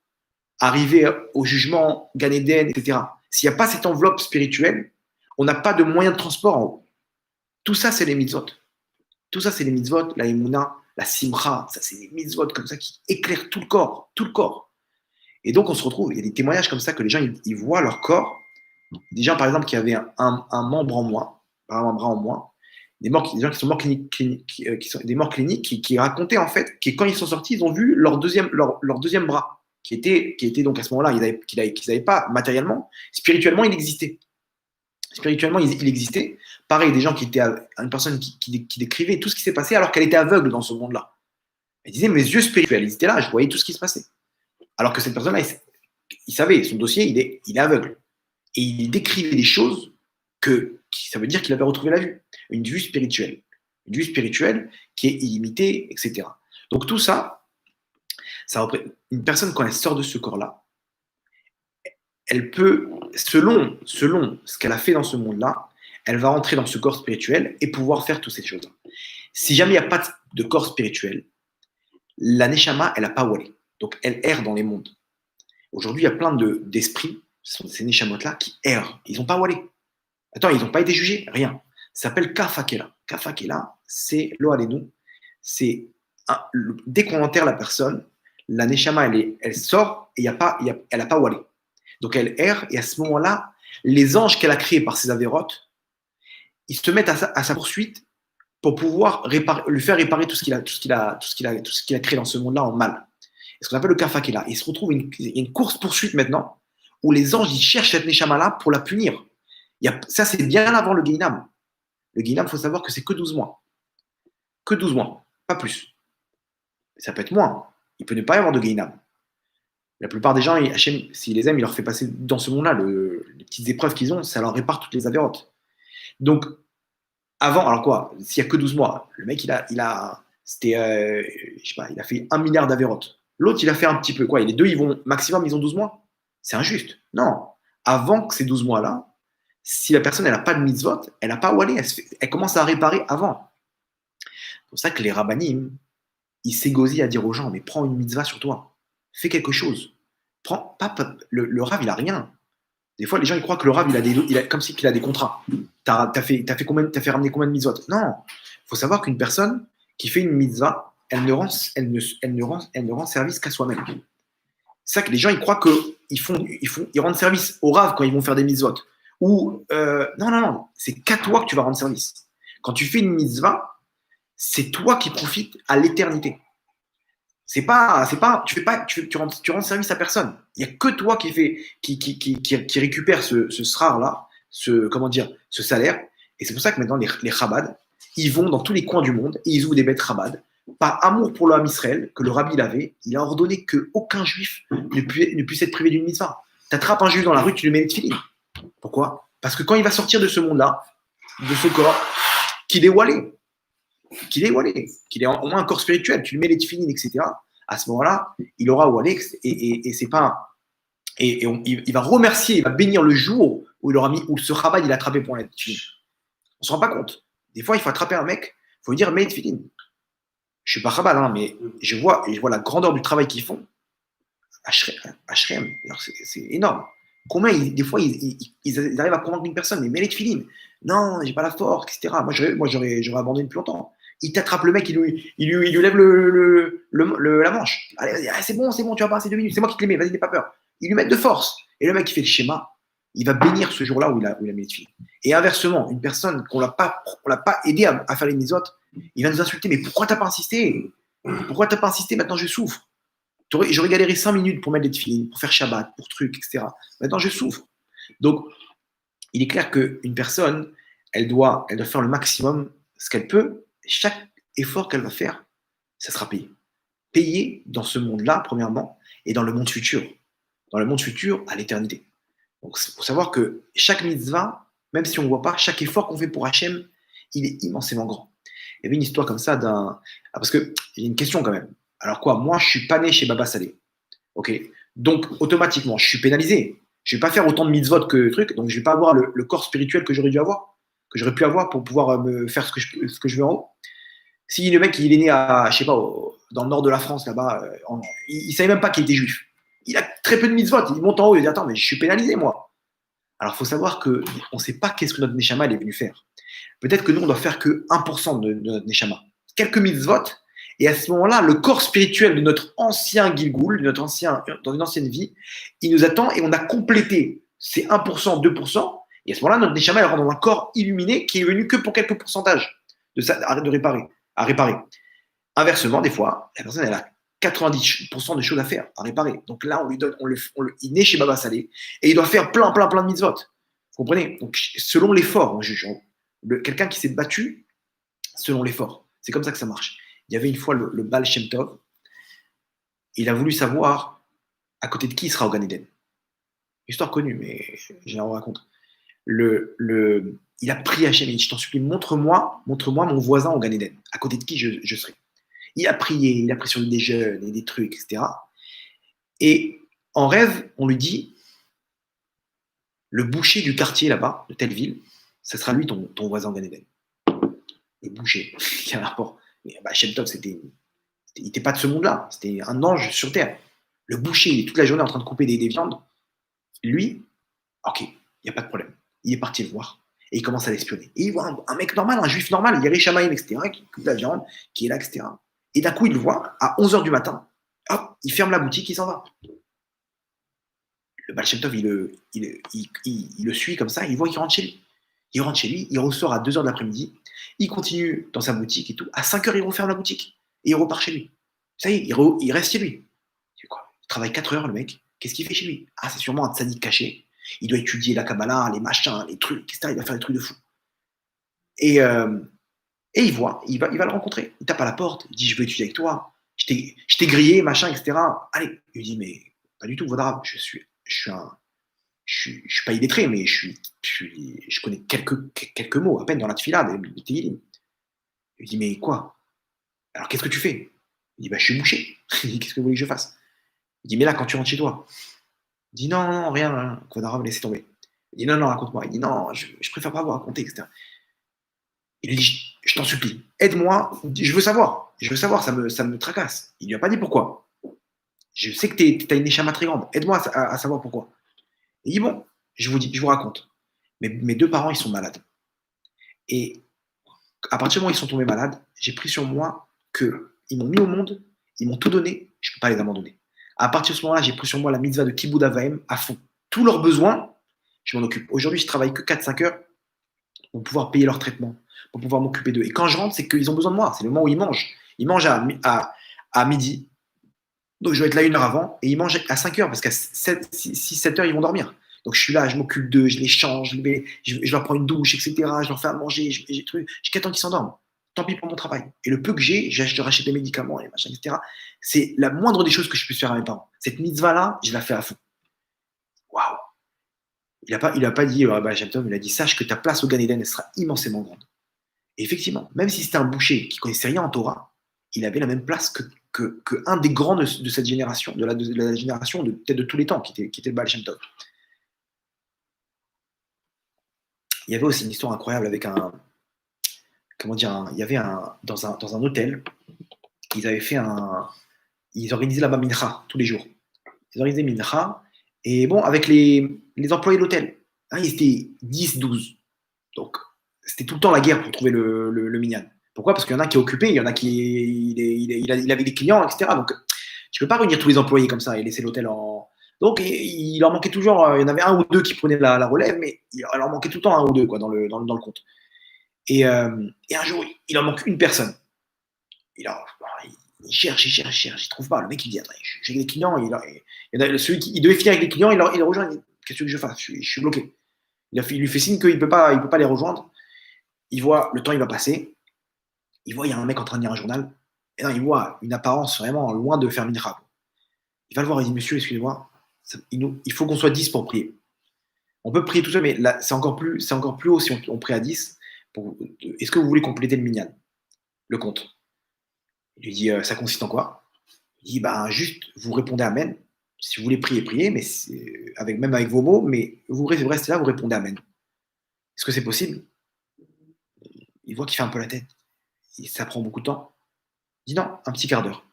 arriver au jugement, Gan Eden, etc. S'il n'y a pas cette enveloppe spirituelle, on n'a pas de moyen de transport en haut. Tout ça, c'est les mitzvot. Tout ça, c'est les mitzvot, la Emouna, la Simcha. Ça, c'est des mitzvot comme ça qui éclairent tout le corps. Tout le corps. Et donc, on se retrouve, il y a des témoignages comme ça que les gens, ils voient leur corps. Des gens, par exemple, qui avaient un membre en moins, un bras en moins, des gens qui sont morts cliniques, des morts cliniques qui racontaient en fait que quand ils sont sortis, ils ont vu leur deuxième bras, qui était donc à ce moment-là, qu'ils n'avaient pas matériellement, spirituellement, il existait. Spirituellement, il existait. Pareil, des gens qui étaient, une personne qui décrivait tout ce qui s'est passé alors qu'elle était aveugle dans ce monde-là. Elle disait, mes yeux spirituels, ils étaient là, je voyais tout ce qui se passait. Alors que cette personne-là, il savait, son dossier, il est aveugle. Et il décrivait des choses ça veut dire qu'il avait retrouvé la vue. Une vue spirituelle. Une vue spirituelle qui est illimitée, etc. Donc tout ça une personne, quand elle sort de ce corps-là, elle peut, selon ce qu'elle a fait dans ce monde-là, elle va rentrer dans ce corps spirituel et pouvoir faire toutes ces choses-là. Si jamais il n'y a pas de corps spirituel, la neshama, elle n'a pas où aller. Donc elle erre dans les mondes. Aujourd'hui, il y a plein d'esprits, ce sont ces neshamot-là, qui errent. Ils n'ont pas où aller. Attends, ils n'ont pas été jugés, rien. Ça s'appelle Kafakela. Kafakela, c'est lo alenu. C'est dès qu'on enterre la personne, la neshama, elle sort et elle n'a pas où aller. Donc elle erre, et à ce moment-là, les anges qu'elle a créés par ses avérotes, ils se mettent à sa poursuite pour pouvoir lui faire réparer tout ce qu'il a créé dans ce monde-là en mal. C'est ce qu'on appelle le kafakela. Il se retrouve il y a une course-poursuite maintenant où les anges ils cherchent cette neshama-là pour la punir. Ça, c'est bien avant le Guéinam. Le Guéinam, il faut savoir que c'est que 12 mois. Que 12 mois, pas plus. Ça peut être moins. Il peut ne pas y avoir de Guéinam. La plupart des gens, Hachem, s'il les aime, il leur fait passer dans ce monde-là les petites épreuves qu'ils ont, ça leur répare toutes les avérotes. Donc, avant, alors quoi, s'il n'y a que 12 mois, le mec, c'était, je sais pas, il a fait 1 milliard d'avérotes. L'autre, il a fait un petit peu, quoi. Et les deux, maximum, ils ont 12 mois. C'est injuste. Non. Avant que ces 12 mois-là, si la personne, elle n'a pas de mitzvot, elle n'a pas où aller. Elle commence à réparer avant. C'est pour ça que les rabbanim, ils s'égosillent à dire aux gens, mais prends une mitzvah sur toi. Fais quelque chose. Le Rav, il n'a rien. Des fois, les gens ils croient que le Rav, comme si il a des contrats. T'as fait ramener combien de mitzvot? Non. Il faut savoir qu'une personne qui fait une mitzvah, elle ne rend service qu'à soi-même. C'est ça que les gens ils croient qu'ils rendent service au Rav quand ils vont faire des mitzvot. Non. C'est qu'à toi que tu vas rendre service. Quand tu fais une mitzvah, c'est toi qui profites à l'éternité. Tu rends service à personne. Il n'y a que toi qui récupère ce srar-là, ce salaire. Et c'est pour ça que maintenant, les Chabad, ils vont dans tous les coins du monde et ils ouvrent des bêtes Chabad. Par amour pour le Ham Israël, que le Rabbi l'avait, il a ordonné qu'aucun juif ne puisse être privé d'une mitzvah. Tu attrapes un juif dans la rue, tu lui mets les tefilines. Pourquoi? Parce que quand il va sortir de ce monde-là, de ce corps, qu'il est walé, qu'il est au moins un corps spirituel, tu lui mets les tefilines, etc. À ce moment-là, il aura walé et c'est pas il va remercier, il va bénir le jour où ce rabat il a attrapé pour la tefilin. On se rend pas compte. Des fois, il faut attraper un mec, il faut lui dire mets les tefilines. Je suis pas rabat, hein, mais je vois la grandeur du travail qu'ils font. H.R.M. C'est énorme. Combien, des fois, ils arrivent à convaincre une personne, mais mets les tefilines. Non, j'ai pas la force, etc. Moi, j'aurais abandonné depuis longtemps. Il t'attrape le mec, il lui lève la manche. Allez, vas-y, c'est bon, tu vas passer 2 minutes. C'est moi qui te les mets, vas-y, n'aie pas peur. Il lui met de force. Et le mec qui fait le schéma, il va bénir ce jour-là où il a mis les tefilines. Et inversement, une personne qu'on l'a pas aidé à faire les misotes, il va nous insulter. Mais pourquoi t'as pas insisté? Pourquoi t'as pas insisté? Maintenant, je souffre. J'aurais galéré 5 minutes pour mettre les tefilines, pour faire Shabbat, pour trucs, etc. Maintenant, je souffre. Donc, il est clair qu'une personne, elle doit faire le maximum, ce qu'elle peut. Chaque effort qu'elle va faire, ça sera payé. Payé dans ce monde-là, premièrement, et dans le monde futur. Dans le monde futur, à l'éternité. Donc, il faut savoir que chaque mitzvah, même si on ne voit pas, chaque effort qu'on fait pour Hachem, il est immensément grand. Il y avait une histoire comme ça parce qu'il y a une question quand même. Alors quoi, moi, je ne suis pas né chez Baba Salé. Ok. Donc, automatiquement, je suis pénalisé. Je ne vais pas faire autant de mitzvot que truc, donc je ne vais pas avoir le corps spirituel que j'aurais pu avoir pour pouvoir me faire ce que je veux en haut. Si le mec, il est né à, je sais pas, dans le nord de la France, là-bas, il ne savait même pas qu'il était juif. Il a très peu de mitzvot. Il monte en haut, il dit attends, mais je suis pénalisé, moi. Alors, il faut savoir qu'on ne sait pas qu'est-ce que notre Neshama est venu faire. Peut-être que nous, on doit faire que 1% de notre Neshama. Quelques mitzvot, et à ce moment-là, le corps spirituel de notre ancien Gilgoul, dans une ancienne vie, il nous attend et on a complété ces 1%, 2%, et à ce moment-là, notre Neshama, elle rentre dans un corps illuminé qui est venu que pour quelques pourcentages à réparer. Inversement, des fois, la personne, elle a 90% de choses à faire, à réparer. Donc là, il naît chez Baba Salé et il doit faire plein de mitzvot. Vous comprenez? Donc, selon l'effort, on juge. Quelqu'un qui s'est battu, selon l'effort. C'est comme ça que ça marche. Il y avait une fois le Baal Shem Tov. Il a voulu savoir à côté de qui il sera au Gan Eden. Histoire connue, mais je la raconte. Il a prié à Hachem, il dit, je t'en supplie, montre-moi mon voisin au Gan Eden, à côté de qui je serai. Il a prié, il a pris sur lui des jeûnes et des trucs, etc. Et en rêve, on lui dit, le boucher du quartier là-bas, de telle ville, ça sera lui ton voisin au Gan Eden. Le boucher, qui a un rapport. Mais Shem Tov, il n'était pas de ce monde-là, c'était un ange sur terre. Le boucher, il est toute la journée en train de couper des viandes. Lui, ok, il n'y a pas de problème. Il est parti le voir. Et il commence à l'espionner. Et il voit un mec normal, un juif normal, Yeri Shamaïm, etc., qui coupe la viande, qui est là, etc. Et d'un coup, il le voit, à 11h du matin, hop, il ferme la boutique, il s'en va. Le Baal Shem Tov, il le suit comme ça, il voit qu'il rentre chez lui. Il rentre chez lui, il ressort à 2h de l'après-midi, il continue dans sa boutique et tout. À 5h, il referme la boutique et il repart chez lui. Ça y est, il reste chez lui. Il travaille 4 heures, le mec. Qu'est-ce qu'il fait chez lui? Ah, c'est sûrement un tzaddik caché. Il doit étudier la Kabbalah, les machins, les trucs, etc. Il va faire des trucs de fou. Et il voit, il va le rencontrer. Il tape à la porte, il dit, je veux étudier avec toi. Je t'ai grillé, machin, etc. Allez. Il lui dit, mais pas du tout, Vaudra. Je suis pas illettré, mais je connais quelques mots, à peine dans la tfila, des Tehillim. Il lui dit, mais quoi? Alors qu'est-ce que tu fais? Il dit, bah, je suis bouché. Il dit, qu'est-ce que vous voulez que je fasse? Il dit, mais là, quand tu rentres chez toi, il dit, non, rien, Kvodara, laissez tomber. Il dit, non, raconte-moi. Il dit, non, je préfère pas vous raconter, etc. Il lui dit, je t'en supplie, aide-moi, je veux savoir, ça me tracasse. Il lui a pas dit pourquoi. Je sais que tu as une échama très grande, aide-moi à savoir pourquoi. Il dit, bon, je vous raconte. Mes 2 parents, ils sont malades. Et à partir du moment où ils sont tombés malades, j'ai pris sur moi qu'ils m'ont mis au monde, ils m'ont tout donné, je ne peux pas les abandonner. À partir de ce moment-là, j'ai pris sur moi la mitzvah de Kibboud Avaim à fond. Tous leurs besoins, je m'en occupe. Aujourd'hui, je travaille que 4-5 heures pour pouvoir payer leur traitement, pour pouvoir m'occuper d'eux. Et quand je rentre, c'est qu'ils ont besoin de moi. C'est le moment où ils mangent. Ils mangent à midi. Donc, je dois être là 1 heure avant. Et ils mangent à 5 heures parce qu'à 6-7 heures, ils vont dormir. Donc, je suis là, je m'occupe d'eux, je les change, je leur prends une douche, etc. Je leur fais à manger, jusqu'à temps qu'ils s'endorment. Tant pis pour mon travail. Et le peu que j'ai, je rachète des médicaments, les machins, etc. C'est la moindre des choses que je puisse faire à mes parents. Cette mitzvah-là, je la fais à fond. Waouh! Il a pas dit, bah, Shem Tov, il a dit, sache que ta place au Gan Eden, elle sera immensément grande. Et effectivement, même si c'était un boucher qui ne connaissait rien en Torah, il avait la même place que un des grands de cette génération, de la génération peut-être de tous les temps, qui était le Baal Shem Tov. Il y avait aussi une histoire incroyable avec il y avait dans un hôtel, ils organisaient là-bas mincha tous les jours. Ils organisaient mincha, et bon, avec les employés de l'hôtel, hein, ils étaient 10, 12. Donc, c'était tout le temps la guerre pour trouver le minyan. Pourquoi? Parce qu'il y en a qui est occupé, il y en a qui il avait des clients, etc. Donc, tu ne peux pas réunir tous les employés comme ça et laisser l'hôtel en. Donc, il leur manquait toujours, il y en avait 1 ou 2 qui prenaient la relève, mais il leur manquait tout le temps 1 ou 2 quoi, dans le compte. Et un jour, il en manque une personne. Il cherche, il trouve pas. Le mec, il dit, attends, j'ai des clients, celui qui devait finir avec les clients, il les rejoint, il dit, qu'est-ce que je fasse? Je suis bloqué. Il lui fait signe qu'il peut pas les rejoindre. Il voit, le temps, il va passer. Il voit, il y a un mec en train de lire un journal. Et non, il voit une apparence vraiment loin de faire mincha. Il va le voir, il dit, monsieur, excusez-moi, il faut qu'on soit 10 pour prier. On peut prier tout seul, mais là, c'est encore plus haut si on prie à 10. Est-ce que vous voulez compléter le minyan, le compte? Il lui dit, ça consiste en quoi? Il dit, bah, juste, vous répondez Amen. Si vous voulez prier, priez, mais même avec vos mots, mais vous restez là, vous répondez Amen. Est-ce que c'est possible? Il voit qu'il fait un peu la tête. Ça prend beaucoup de temps. Il dit non, un petit quart d'heure.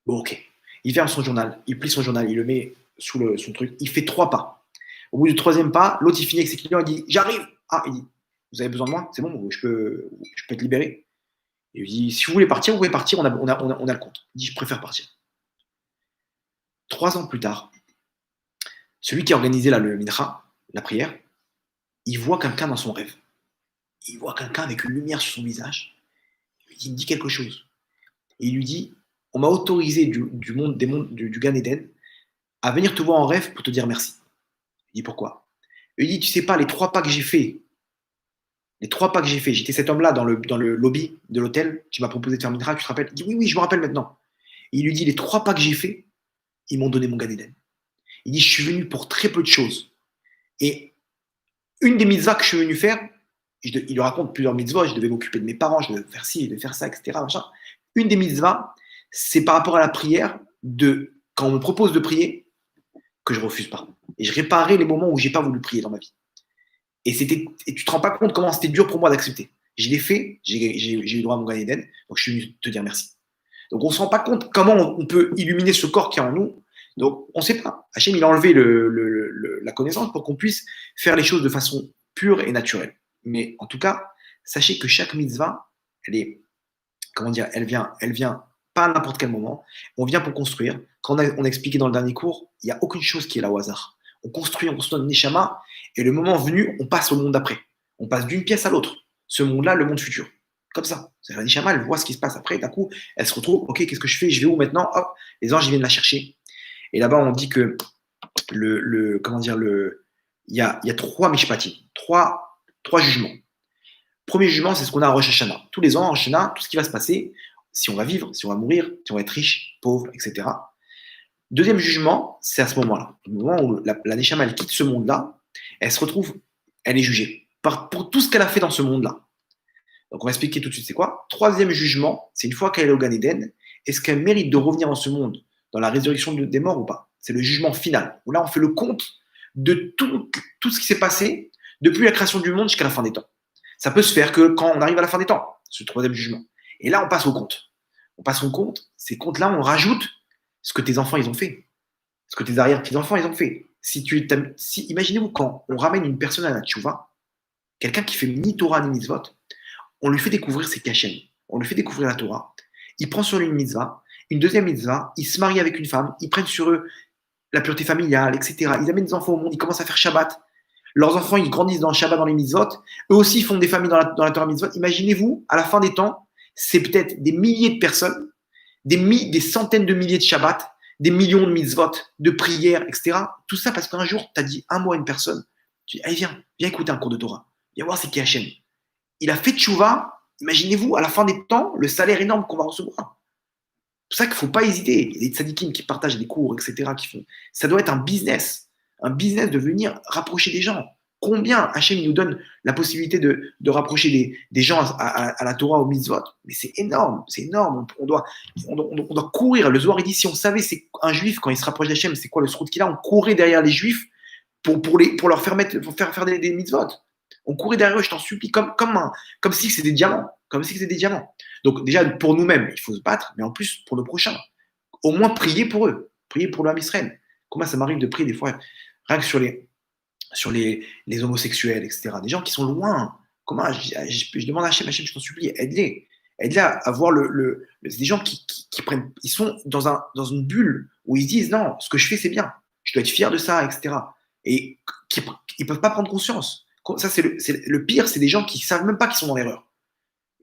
Bon, ok. Il ferme son journal, il plie son journal, il le met sous son truc, il fait 3 pas. Au bout du 3e pas, l'autre il finit avec ses clients, il dit, j'arrive. Ah, il dit, vous avez besoin de moi? C'est bon, je peux être libéré. Il lui dit, si vous voulez partir, vous pouvez partir, on a le compte. Il dit, je préfère partir. 3 ans plus tard, celui qui a organisé le mincha, la prière, il voit quelqu'un dans son rêve. Il voit quelqu'un avec une lumière sur son visage. Il me dit quelque chose. Et il lui dit, on m'a autorisé du Gan Eden à venir te voir en rêve pour te dire merci. Il dit, pourquoi? Il dit, tu sais pas, les 3 pas que j'ai fait, j'étais cet homme-là dans le lobby de l'hôtel, tu m'as proposé de faire mincha, tu te rappelles? Il dit, oui, je me rappelle maintenant. Et il lui dit, les 3 pas que j'ai fait, ils m'ont donné mon Gan Eden. Il dit, je suis venu pour très peu de choses. Et une des mitzvahs que je suis venu faire, il lui raconte plusieurs mitzvahs, je devais m'occuper de mes parents, je devais faire ci, je devais faire ça, etc. Machin. Une des mitzvahs, c'est par rapport à la prière, quand on me propose de prier, que je refuse pas. Et je réparais les moments où j'ai pas voulu prier dans ma vie. Et tu te rends pas compte comment c'était dur pour moi d'accepter. Je l'ai fait, j'ai eu droit à mon Gan Eden, donc je suis venu te dire merci. Donc on se rend pas compte comment on peut illuminer ce corps qui est en nous. Donc on sait pas. Hachem, il a enlevé la connaissance pour qu'on puisse faire les choses de façon pure et naturelle. Mais en tout cas, sachez que chaque mitzvah, elle est, comment dire, elle vient pas à n'importe quel moment. On vient pour construire. Quand on a expliqué dans le dernier cours, il n'y a aucune chose qui est là au hasard. On construit notre neshama, et le moment venu, on passe au monde d'après. On passe d'une pièce à l'autre. Ce monde-là, le monde futur. Comme ça. C'est la neshama, elle voit ce qui se passe après. D'un coup, elle se retrouve, ok, qu'est-ce que je fais? Je vais où maintenant? Hop, les anges, ils viennent la chercher. Et là-bas, on dit que il y a trois mishpatim, trois jugements. Premier jugement, c'est ce qu'on a à Rosh Hashanah. Tous les ans, à Rosh Hashanah, tout ce qui va se passer, si on va vivre, si on va mourir, si on va être riche, pauvre, etc. Deuxième jugement, c'est à ce moment-là. Au moment où la Neshama, elle quitte ce monde-là, elle se retrouve, elle est jugée pour tout ce qu'elle a fait dans ce monde-là. Donc on va expliquer tout de suite c'est quoi. Troisième jugement, c'est une fois qu'elle est au Gan Eden, est-ce qu'elle mérite de revenir dans ce monde, dans la résurrection des morts ou pas? C'est le jugement final. Où là, on fait le compte de tout ce qui s'est passé depuis la création du monde jusqu'à la fin des temps. Ça peut se faire que quand on arrive à la fin des temps, ce troisième jugement. Et là, on passe au compte. On passe au compte. Ces comptes-là, on rajoute ce que tes enfants, ils ont fait. Ce que tes arrière-petits-enfants, ils ont fait. Imaginez-vous quand on ramène une personne à la tchouva, quelqu'un qui fait ni Torah ni mitzvot, on lui fait découvrir ses cachets. On lui fait découvrir la Torah. Il prend sur lui une mitzvah, une deuxième mitzvah, il se marie avec une femme, ils prennent sur eux la pureté familiale, etc. Ils amènent des enfants au monde, ils commencent à faire Shabbat. Leurs enfants, ils grandissent dans le Shabbat, dans les mitzvot. Eux aussi font des familles dans la Torah mitzvot. Imaginez-vous, à la fin des temps, c'est peut-être des milliers de personnes, des centaines de milliers de Shabbat, des millions de mitzvot, de prières, etc. Tout ça parce qu'un jour, tu as dit un mot à une personne. Tu dis, allez, viens écouter un cours de Torah. Viens voir c'est qui Hachem. Il a fait tchouva. Imaginez-vous, à la fin des temps, le salaire énorme qu'on va recevoir. C'est pour ça qu'il ne faut pas hésiter. Il y a des tzadikim qui partagent des cours, etc. Ça doit être un business de venir rapprocher des gens. Combien Hachem nous donne la possibilité de rapprocher des gens à la Torah, au mitzvot? Mais c'est énorme. On doit courir. Le Zohar, il dit, si on savait c'est un juif, quand il se rapproche d'Hachem, c'est quoi le srout qu'il a, on courait derrière les juifs pour leur faire des mitzvot. On courait derrière eux, je t'en supplie, comme si c'était des diamants. Comme si c'était des diamants. Donc déjà, pour nous-mêmes, il faut se battre, mais en plus, pour nos prochains. Au moins, prier pour eux. Prier pour l'âme Israël. Comment ça m'arrive de prier des fois, rien que sur les homosexuels, etc. Des gens qui sont loin. Comment je demande à Hachem, je t'en supplie, aide-les. Aide-les à voir c'est des gens qui prennent, ils sont dans une bulle où ils se disent, non, ce que je fais, c'est bien. Je dois être fier de ça, etc. Et ils ne peuvent pas prendre conscience. Ça, c'est le pire, c'est des gens qui ne savent même pas qu'ils sont dans l'erreur.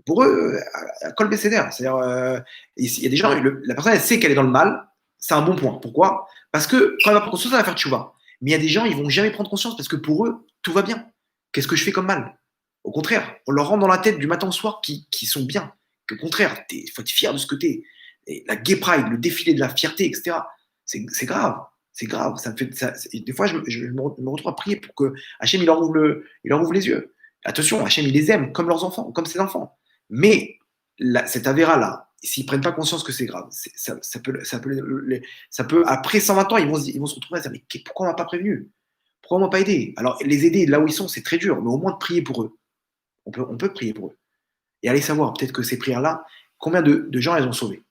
Pour eux, à col bécédaire. C'est-à-dire, il y a des gens, la personne, elle sait qu'elle est dans le mal, c'est un bon point. Pourquoi? Parce que quand elle va prendre conscience, elle va faire tchouva. Mais il y a des gens, ils ne vont jamais prendre conscience parce que pour eux, tout va bien. Qu'est-ce que je fais comme mal? Au contraire, on leur rend dans la tête du matin au soir qui sont bien. Au contraire, il faut être fier de ce que tu es. La gay pride, le défilé de la fierté, etc. C'est grave. C'est grave. Des fois, je me retrouve à prier pour que Hachem, il leur ouvre les yeux. Attention, Hachem, il les aime comme leurs enfants, comme ses enfants. Mais cette avéra-là, s'ils ne prennent pas conscience que c'est grave, ça peut, après 120 ans, ils vont se retrouver à dire, mais pourquoi on ne m'a pas prévenu? Pourquoi on ne m'a pas aidé? Alors, les aider là où ils sont, c'est très dur, mais au moins de prier pour eux. On peut prier pour eux. Et allez savoir, peut-être que ces prières-là, combien de gens elles ont sauvés?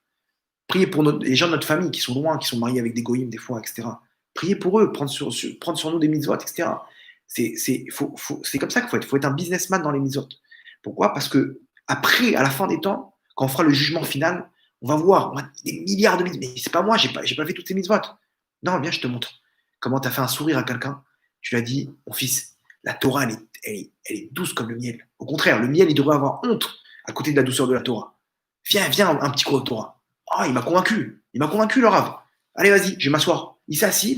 Priez pour les gens de notre famille qui sont loin, qui sont mariés avec des goïms des fois, etc. Priez pour eux, prendre sur nous des mitzvot, etc. C'est comme ça qu'il faut être un businessman dans les mitzvot. Pourquoi? Parce que après, à la fin des temps, quand on fera le jugement final, on va voir des milliards de mitzvot. Mais c'est pas moi, j'ai pas fait toutes ces mitzvot. Non, viens, je te montre. Comment tu as fait un sourire à quelqu'un? Tu lui as dit, mon fils, la Torah, elle est douce comme le miel. Au contraire, le miel, il devrait avoir honte à côté de la douceur de la Torah. Viens, un petit cours de Torah. Ah, il m'a convaincu, le Rav. Allez, vas-y, je vais m'asseoir. Il s'est assis.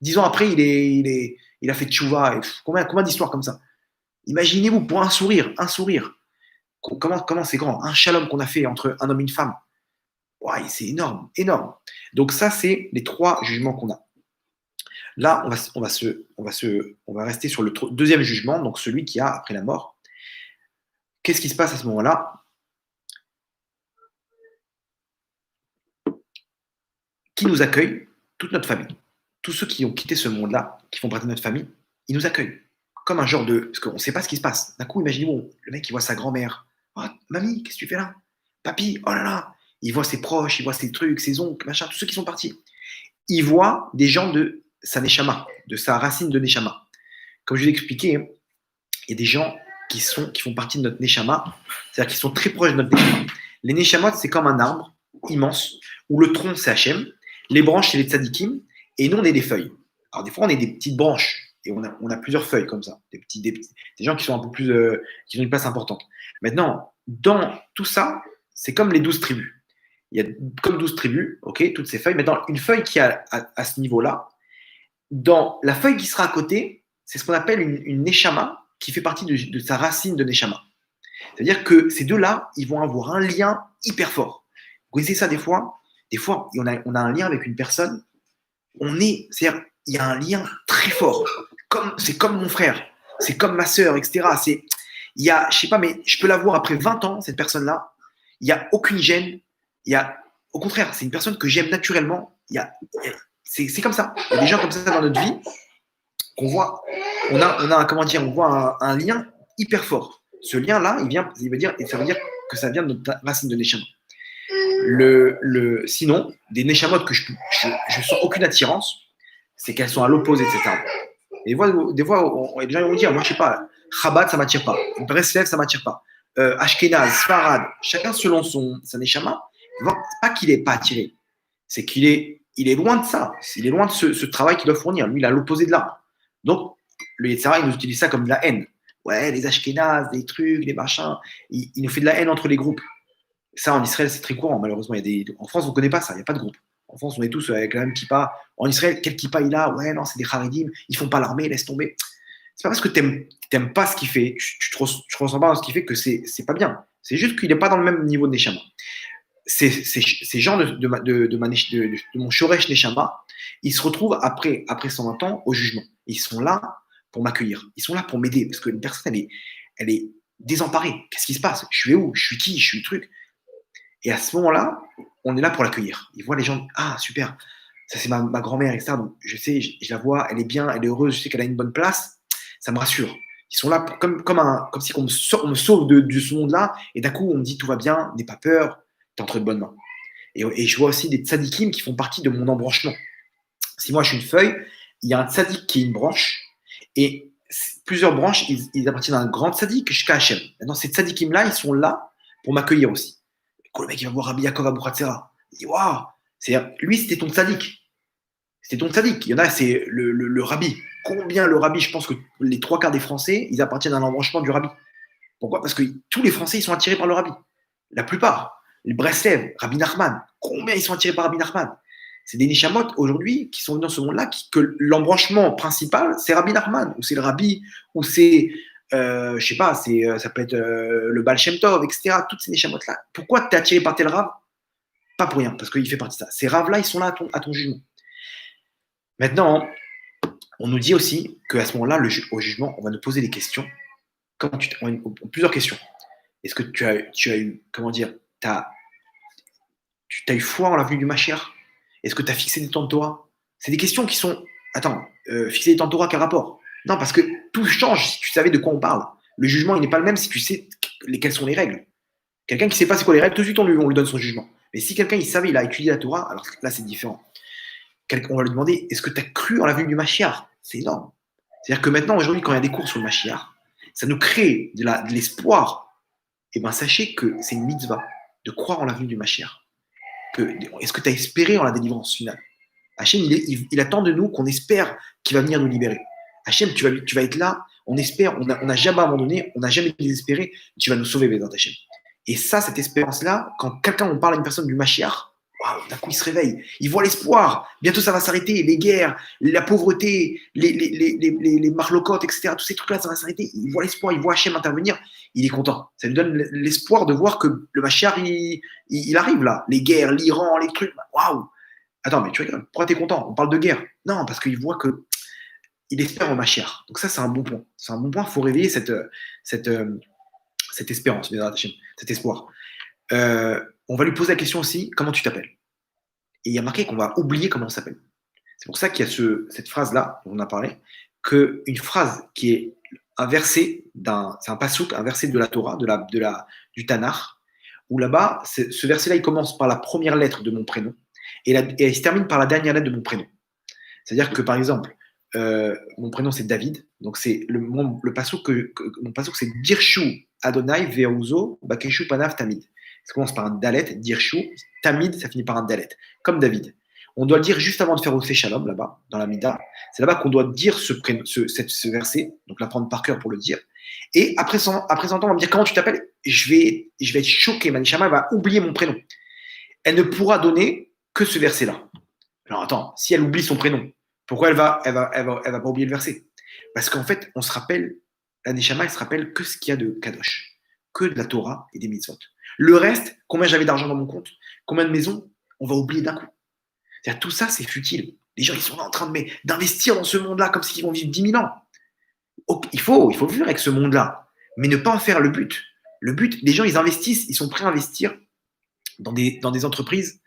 10 ans après, il a fait tchouva. Combien d'histoires comme ça? Imaginez-vous, pour un sourire. Comment c'est grand? Un shalom qu'on a fait entre un homme et une femme. Ouais, c'est énorme. Donc ça, c'est les 3 jugements qu'on a. Là, on va rester sur le deuxième jugement, donc celui qui a après la mort. Qu'est-ce qui se passe à ce moment-là? Qui nous accueille? Toute notre famille. Tous ceux qui ont quitté ce monde-là, qui font partie de notre famille, ils nous accueillent. Comme un genre de... Parce qu'on ne sait pas ce qui se passe. D'un coup, imaginez-vous, le mec, il voit sa grand-mère. Oh, mamie, qu'est-ce que tu fais là? Papy, oh là là. Il voit ses proches, il voit ses trucs, ses oncles, machin, tous ceux qui sont partis. Il voit des gens de sa neshama, de sa racine de neshama. Comme je l'ai expliqué, il y a des gens qui font partie de notre Neshama, c'est-à-dire qui sont très proches de notre Neshama. Les Neshamot, c'est comme un arbre immense, où le tronc, c'est Hachem, les branches, c'est les tzadikim, et nous, on est des feuilles. Alors, des fois, on est des petites branches, et on a plusieurs feuilles comme ça, des gens qui sont un peu plus, qui ont une place importante. Maintenant, dans tout ça, c'est comme les 12 tribus. Il y a comme 12 tribus, ok, toutes ces feuilles. Maintenant, une feuille qui est à ce niveau-là, dans la feuille qui sera à côté, c'est ce qu'on appelle une Neshama qui fait partie de sa racine de Neshama. C'est-à-dire que ces deux-là, ils vont avoir un lien hyper fort. Vous connaissez ça des fois, on a un lien avec une personne, c'est-à-dire, il y a un lien très fort. C'est comme mon frère, c'est comme ma sœur, etc. Je sais pas, mais je peux la voir après 20 ans, cette personne-là, il n'y a aucune gêne, au contraire, c'est une personne que j'aime naturellement, c'est comme ça. Il y a des gens comme ça dans notre vie qu'on voit, on voit un lien hyper fort. Ce lien-là, ça veut dire que ça vient de notre racine de Neshama. Sinon, des Neshamot que je sens aucune attirance, c'est qu'elles sont à l'opposé de cet arbre. Et des fois, les gens vont dire, moi je sais pas, Chabad ça m'attire pas, Breslev ça m'attire pas, Ashkenaz, Sfarad, chacun selon sa Neshama, pas qu'il n'est pas attiré, c'est qu'il est loin de ça, il est loin de ce travail qu'il doit fournir. Lui, il est à l'opposé de l'arbre. Donc, le Yetzirah, il nous utilise ça comme de la haine. Ouais, les Ashkenaz, des trucs, des machins, il nous fait de la haine entre les groupes. Ça, en Israël, c'est très courant, malheureusement. En France, on ne connaît pas ça, il n'y a pas de groupe. En France, on est tous avec la même kippa. En Israël, quel kippa il a? Ouais, non, c'est des Haredim, ils ne font pas l'armée, laisse tomber. C'est pas parce que tu n'aimes pas ce qu'il fait, tu ne ressens pas dans ce qu'il fait que c'est pas bien. C'est juste qu'il n'est pas dans le même niveau de Neshama. Ces gens de mon Shoresh Neshama, ils se retrouvent après 120 ans au jugement. Ils sont là pour m'accueillir. Ils sont là pour m'aider. Parce qu'une personne, elle est désemparée. Qu'est-ce qui se passe? Je suis où? Je suis qui? Je suis truc. Et à ce moment-là, on est là pour l'accueillir. Ils voient les gens, ah super, ça c'est ma grand-mère, etc. Donc je sais, je la vois, elle est bien, elle est heureuse, je sais qu'elle a une bonne place. Ça me rassure. Ils sont là comme si on me sauve de ce monde-là. Et d'un coup, on me dit tout va bien, n'aie pas peur, t'es entre de bonnes mains. Et je vois aussi des tzadikim qui font partie de mon embranchement. Si moi je suis une feuille, il y a un tzadik qui est une branche, et plusieurs branches, ils appartiennent à un grand tzadik jusqu'à Hachem. Maintenant, ces tzadikim-là, ils sont là pour m'accueillir aussi. Quand le mec il va voir Rabbi Yaakov Abouchatzera, il dit waouh, lui c'était ton tzaddik. C'était ton tzaddik. Il y en a, c'est le rabbi. Combien le rabbi? Je pense que les 3/4 des Français, ils appartiennent à l'embranchement du rabbi. Pourquoi? Parce que tous les Français, ils sont attirés par le rabbi. La plupart. Les Breslev, Rabbi Nachman, combien ils sont attirés par Rabbi Nachman? C'est des Neshamot aujourd'hui qui sont venus dans ce monde-là, que l'embranchement principal, c'est Rabbi Nachman, ou c'est le rabbi, ou c'est, je sais pas, ça peut être le Baal Shem Tov, etc. Toutes ces Neshamot-là. Pourquoi tu es attiré par tel Rav? Pas pour rien, parce qu'il fait partie de ça. Ces Rav-là, ils sont là à ton jugement. Maintenant, on nous dit aussi qu'à ce moment-là, au jugement, on va nous poser des questions. Plusieurs questions. Est-ce que tu as eu, comment dire, tu as eu foi en la venue du Mashiach? Est-ce que tu as fixé des temps de Torah? C'est des questions qui sont... Attends, fixer des temps de Torah, quel rapport? Non, parce que tout change si tu savais de quoi on parle. Le jugement, il n'est pas le même si tu sais quelles sont les règles. Quelqu'un qui ne sait pas c'est quoi les règles, tout de suite, on lui donne son jugement. Mais si quelqu'un, il savait, il a étudié la Torah, alors là, c'est différent. On va lui demander, est-ce que tu as cru en la venue du Mashiach? C'est énorme. C'est-à-dire que maintenant, aujourd'hui, quand il y a des cours sur le Mashiach, ça nous crée de l'espoir. Eh bien, sachez que c'est une mitzvah de croire en la venue du Mashiach. Est-ce que tu as espéré en la délivrance finale? Hachem, il attend de nous qu'on espère qu'il va venir nous libérer. Hachem, tu vas être là, on espère, on n'a jamais abandonné, on n'a jamais désespéré, tu vas nous sauver, Bézat Hachem. Et ça, cette espérance-là, quand on parle à une personne du Mashiach, waouh, d'un coup, il se réveille, il voit l'espoir, bientôt ça va s'arrêter, les guerres, la pauvreté, les marlocotes, etc., tous ces trucs-là, ça va s'arrêter, il voit l'espoir, il voit Hachem intervenir, il est content. Ça lui donne l'espoir de voir que le Mashiach, il arrive là, les guerres, l'Iran, les trucs, waouh. Attends, mais tu regardes, pourquoi t'es content? On parle de guerre. Non, parce qu'il voit qu'il espère au Mashiach. Donc ça, c'est un bon point. C'est un bon point, il faut réveiller cette espérance, cet espoir. On va lui poser la question aussi, comment tu t'appelles? Et il y a marqué qu'on va oublier comment on s'appelle. C'est pour ça qu'il y a cette phrase-là, dont on a parlé, qu'une phrase qui est un verset, c'est un pasouk, un verset de la Torah, du Tanakh, où là-bas, ce verset-là, il commence par la première lettre de mon prénom, et il se termine par la dernière lettre de mon prénom. C'est-à-dire que, par exemple, mon prénom c'est David, donc c'est le passouk mon passouk c'est Dirshu Adonai Ve'uzo Bakeshu Panav Tamid. Ça commence par un dalet, Dirshu, Tamid, ça finit par un dalet, comme David. On doit le dire juste avant de faire Osé Shalom, là-bas, dans la Mida. C'est là-bas qu'on doit dire ce verset, donc l'apprendre par cœur pour le dire. Et après 100 ans, on va me dire comment tu t'appelles. Je vais être choqué, Manishama va oublier mon prénom. Elle ne pourra donner que ce verset-là. Alors attends, si elle oublie son prénom, pourquoi elle va pas oublier le verset? Parce qu'en fait, on se rappelle, la Neshama, elle se rappelle que ce qu'il y a de Kadosh, que de la Torah et des mitzvot. Le reste, combien j'avais d'argent dans mon compte, combien de maisons, on va oublier d'un coup. C'est-à-dire, tout ça, c'est futile. Les gens, ils sont là en train d'investir dans ce monde-là comme s'ils vont vivre 10 000 ans. Il faut vivre avec ce monde-là, mais ne pas en faire le but. Le but, les gens, ils investissent, ils sont prêts à investir dans des entreprises.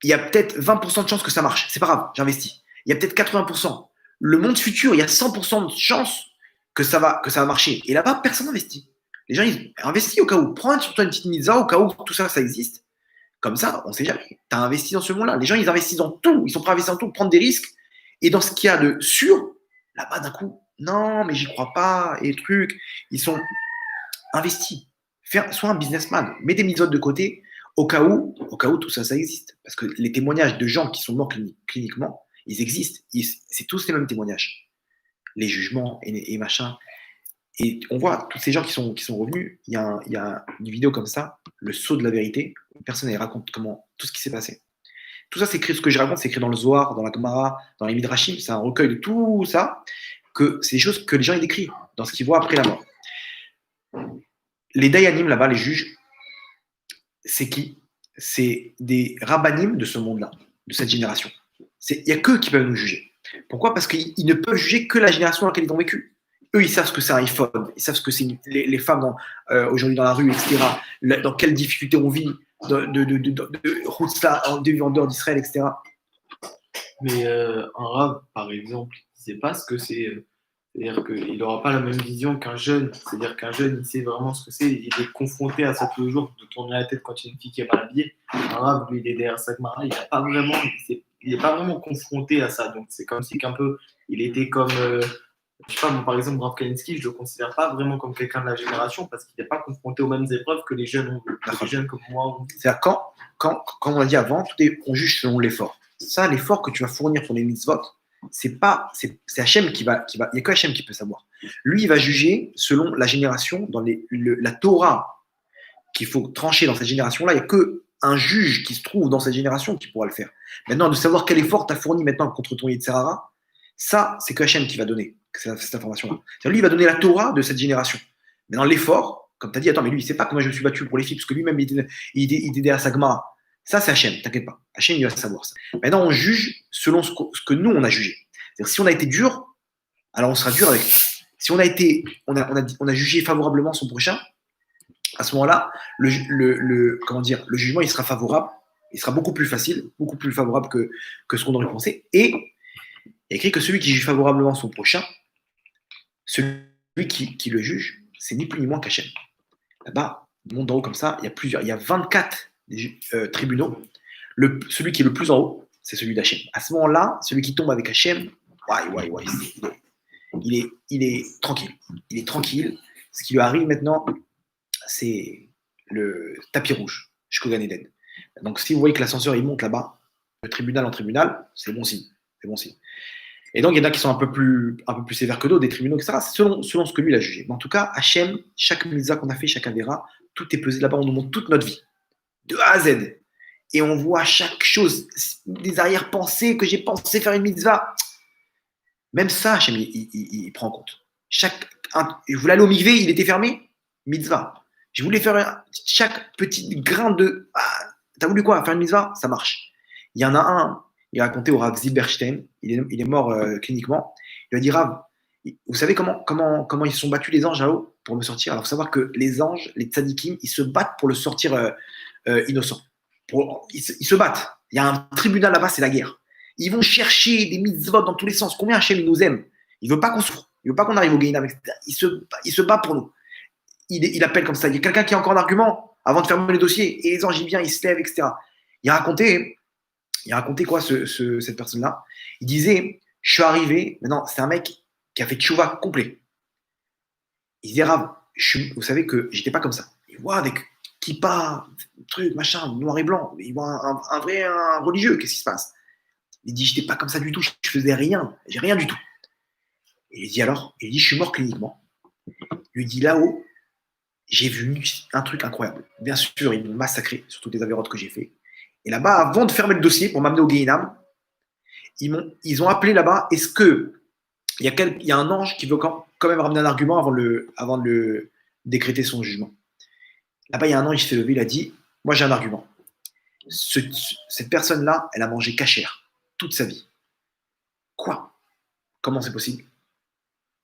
Il y a peut-être 20% de chances que ça marche. C'est pas grave, j'investis. Il y a peut-être 80%. Le monde futur, il y a 100% de chances que ça va marcher. Et là-bas, personne n'investit. Les gens, ils investissent au cas où. Prends sur toi une petite mitzvah au cas où tout ça, ça existe. Comme ça, on ne sait jamais. Tu as investi dans ce monde-là. Les gens, ils investissent dans tout. Ils sont prêts à investir dans tout, prendre des risques. Et dans ce qu'il y a de sûr, là-bas, d'un coup, non, mais j'y crois pas. Et trucs, ils sont investis. Sois un businessman. Mets des mitzvot de côté au cas où tout ça, ça existe. Parce que les témoignages de gens qui sont morts cliniquement, ils existent. C'est tous les mêmes témoignages. Les jugements et machin. Et on voit tous ces gens qui sont revenus. Il y a une vidéo comme ça, le saut de la vérité. Une personne elle raconte comment tout ce qui s'est passé. Tout ça, ce que je raconte, c'est écrit dans le Zohar, dans la Gemara, dans les Midrashim. C'est un recueil de tout ça. Que c'est des choses que les gens ils décrivent dans ce qu'ils voient après la mort. Les Dayanim là-bas, les juges, c'est qui? C'est des rabbanim de ce monde-là, de cette génération. Il n'y a qu'eux qui peuvent nous juger. Pourquoi? Parce qu'ils ne peuvent juger que la génération dans laquelle ils ont vécu. Eux, ils savent ce que c'est un iPhone, ils savent ce que c'est les femmes aujourd'hui dans la rue, etc. Dans quelles difficultés on vit, de en dehors d'Israël, etc. Mais un rave, par exemple, il ne sait pas ce que c'est. C'est-à-dire qu'il n'aura pas la même vision qu'un jeune. C'est-à-dire qu'un jeune, il sait vraiment ce que c'est. Il est confronté à ça tous les jours, de tourner la tête quand il y a une fille qui est mal habillée. Un rave, lui, il est derrière sa Gemara, il n'est pas vraiment confronté à ça. Donc c'est comme si qu'un peu, il était comme... je sais pas, moi, par exemple, Rav Kalinsky, je ne le considère pas vraiment comme quelqu'un de la génération parce qu'il n'est pas confronté aux mêmes épreuves que les jeunes comme moi ont vu. C'est-à-dire, quand on l'a dit avant, on juge selon l'effort. Ça, l'effort que tu vas fournir pour les mitzvot, c'est Hachem qui va. Il n'y a que Hachem qui peut savoir. Lui, il va juger selon la génération, dans la Torah qu'il faut trancher dans cette génération-là. Il n'y a qu'un juge qui se trouve dans cette génération qui pourra le faire. Maintenant, de savoir quel effort tu as fourni maintenant contre ton Yetzirara, ça, c'est que Hachem qui va donner cette information-là. Lui, il va donner la Torah de cette génération. Mais dans l'effort, comme tu as dit, attends, mais lui, il ne sait pas comment je me suis battu pour les filles, parce que lui-même, il était à sa Gemara. Ça, c'est Hachem, t'inquiète pas. Hachem, il va savoir ça. Maintenant, on juge selon ce que nous, on a jugé. C'est-à-dire, si on a été dur, alors on sera dur avec lui. Si on a jugé favorablement son prochain, à ce moment-là, le jugement, il sera favorable. Il sera beaucoup plus facile, beaucoup plus favorable que ce qu'on aurait pensé. Et il y a écrit que celui qui juge favorablement son prochain, celui qui le juge, c'est ni plus ni moins qu'Hachem. Là-bas, le monde en haut comme ça, il y a 24 tribunaux. Celui qui est le plus en haut, c'est celui d'Hachem. À ce moment-là, celui qui tombe avec Hachem, il est tranquille. Il est tranquille. Ce qui lui arrive maintenant, c'est le tapis rouge, jusqu'au Gan Eden. Donc, si vous voyez que l'ascenseur il monte là-bas, de tribunal en tribunal, c'est bon signe. C'est bon signe. Et donc, il y en a qui sont un peu plus sévères que d'autres, des tribunaux, etc. C'est selon ce que lui il a jugé. Mais en tout cas, Hachem, chaque mitzvah qu'on a fait, chaque avéra, tout est pesé là-bas. On nous montre toute notre vie, de A à Z. Et on voit chaque chose, des arrière-pensées que j'ai pensé faire une mitzvah. Même ça, Hachem, il prend en compte. Je voulais aller au mikvé, il était fermé, mitzvah. Je voulais faire chaque petit grain de... t'as voulu quoi? Faire une mitzvah? Ça marche. Il y en a un, il a raconté au Rav Zilberstein, il est mort cliniquement. Il a dit, Rav, vous savez comment ils se sont battus les anges là-haut pour me sortir? Alors, il faut savoir que les anges, les tzadikim, ils se battent pour le sortir innocent. Ils se battent. Il y a un tribunal là-bas, c'est la guerre. Ils vont chercher des mitzvot dans tous les sens. Combien Hachem il nous aime? Il ne veut pas qu'on souffre. Il ne veut pas qu'on arrive au Gehinam, etc. Il se bat pour nous. Il appelle comme ça. Il y a quelqu'un qui a encore d'arguments avant de fermer les dossiers. Et les anges, ils viennent, ils se lèvent, etc. Il a raconté quoi, cette personne-là? Il disait Je suis arrivé, maintenant, c'est un mec qui a fait tchouva complet. Il disait, Rav, vous savez que j'étais pas comme ça. Il voit avec kippa, truc, machin, noir et blanc. Il voit un vrai un religieux, qu'est-ce qui se passe? Il dit, j'étais pas comme ça du tout, je faisais rien, j'ai rien du tout. Et il dit alors, il dit, je suis mort cliniquement. Il lui dit, là-haut, j'ai vu un truc incroyable. Bien sûr, ils m'ont massacré sur toutes les avérotes que j'ai fait. Et là-bas, avant de fermer le dossier pour m'amener au Guéhinam, ils ont appelé là-bas, est-ce que il y a un ange qui veut quand même ramener un argument avant de le décréter son jugement. Là-bas, il y a un ange, il s'est levé, il a dit, moi j'ai un argument. Cette personne-là, elle a mangé cachère toute sa vie. Quoi? Comment c'est possible?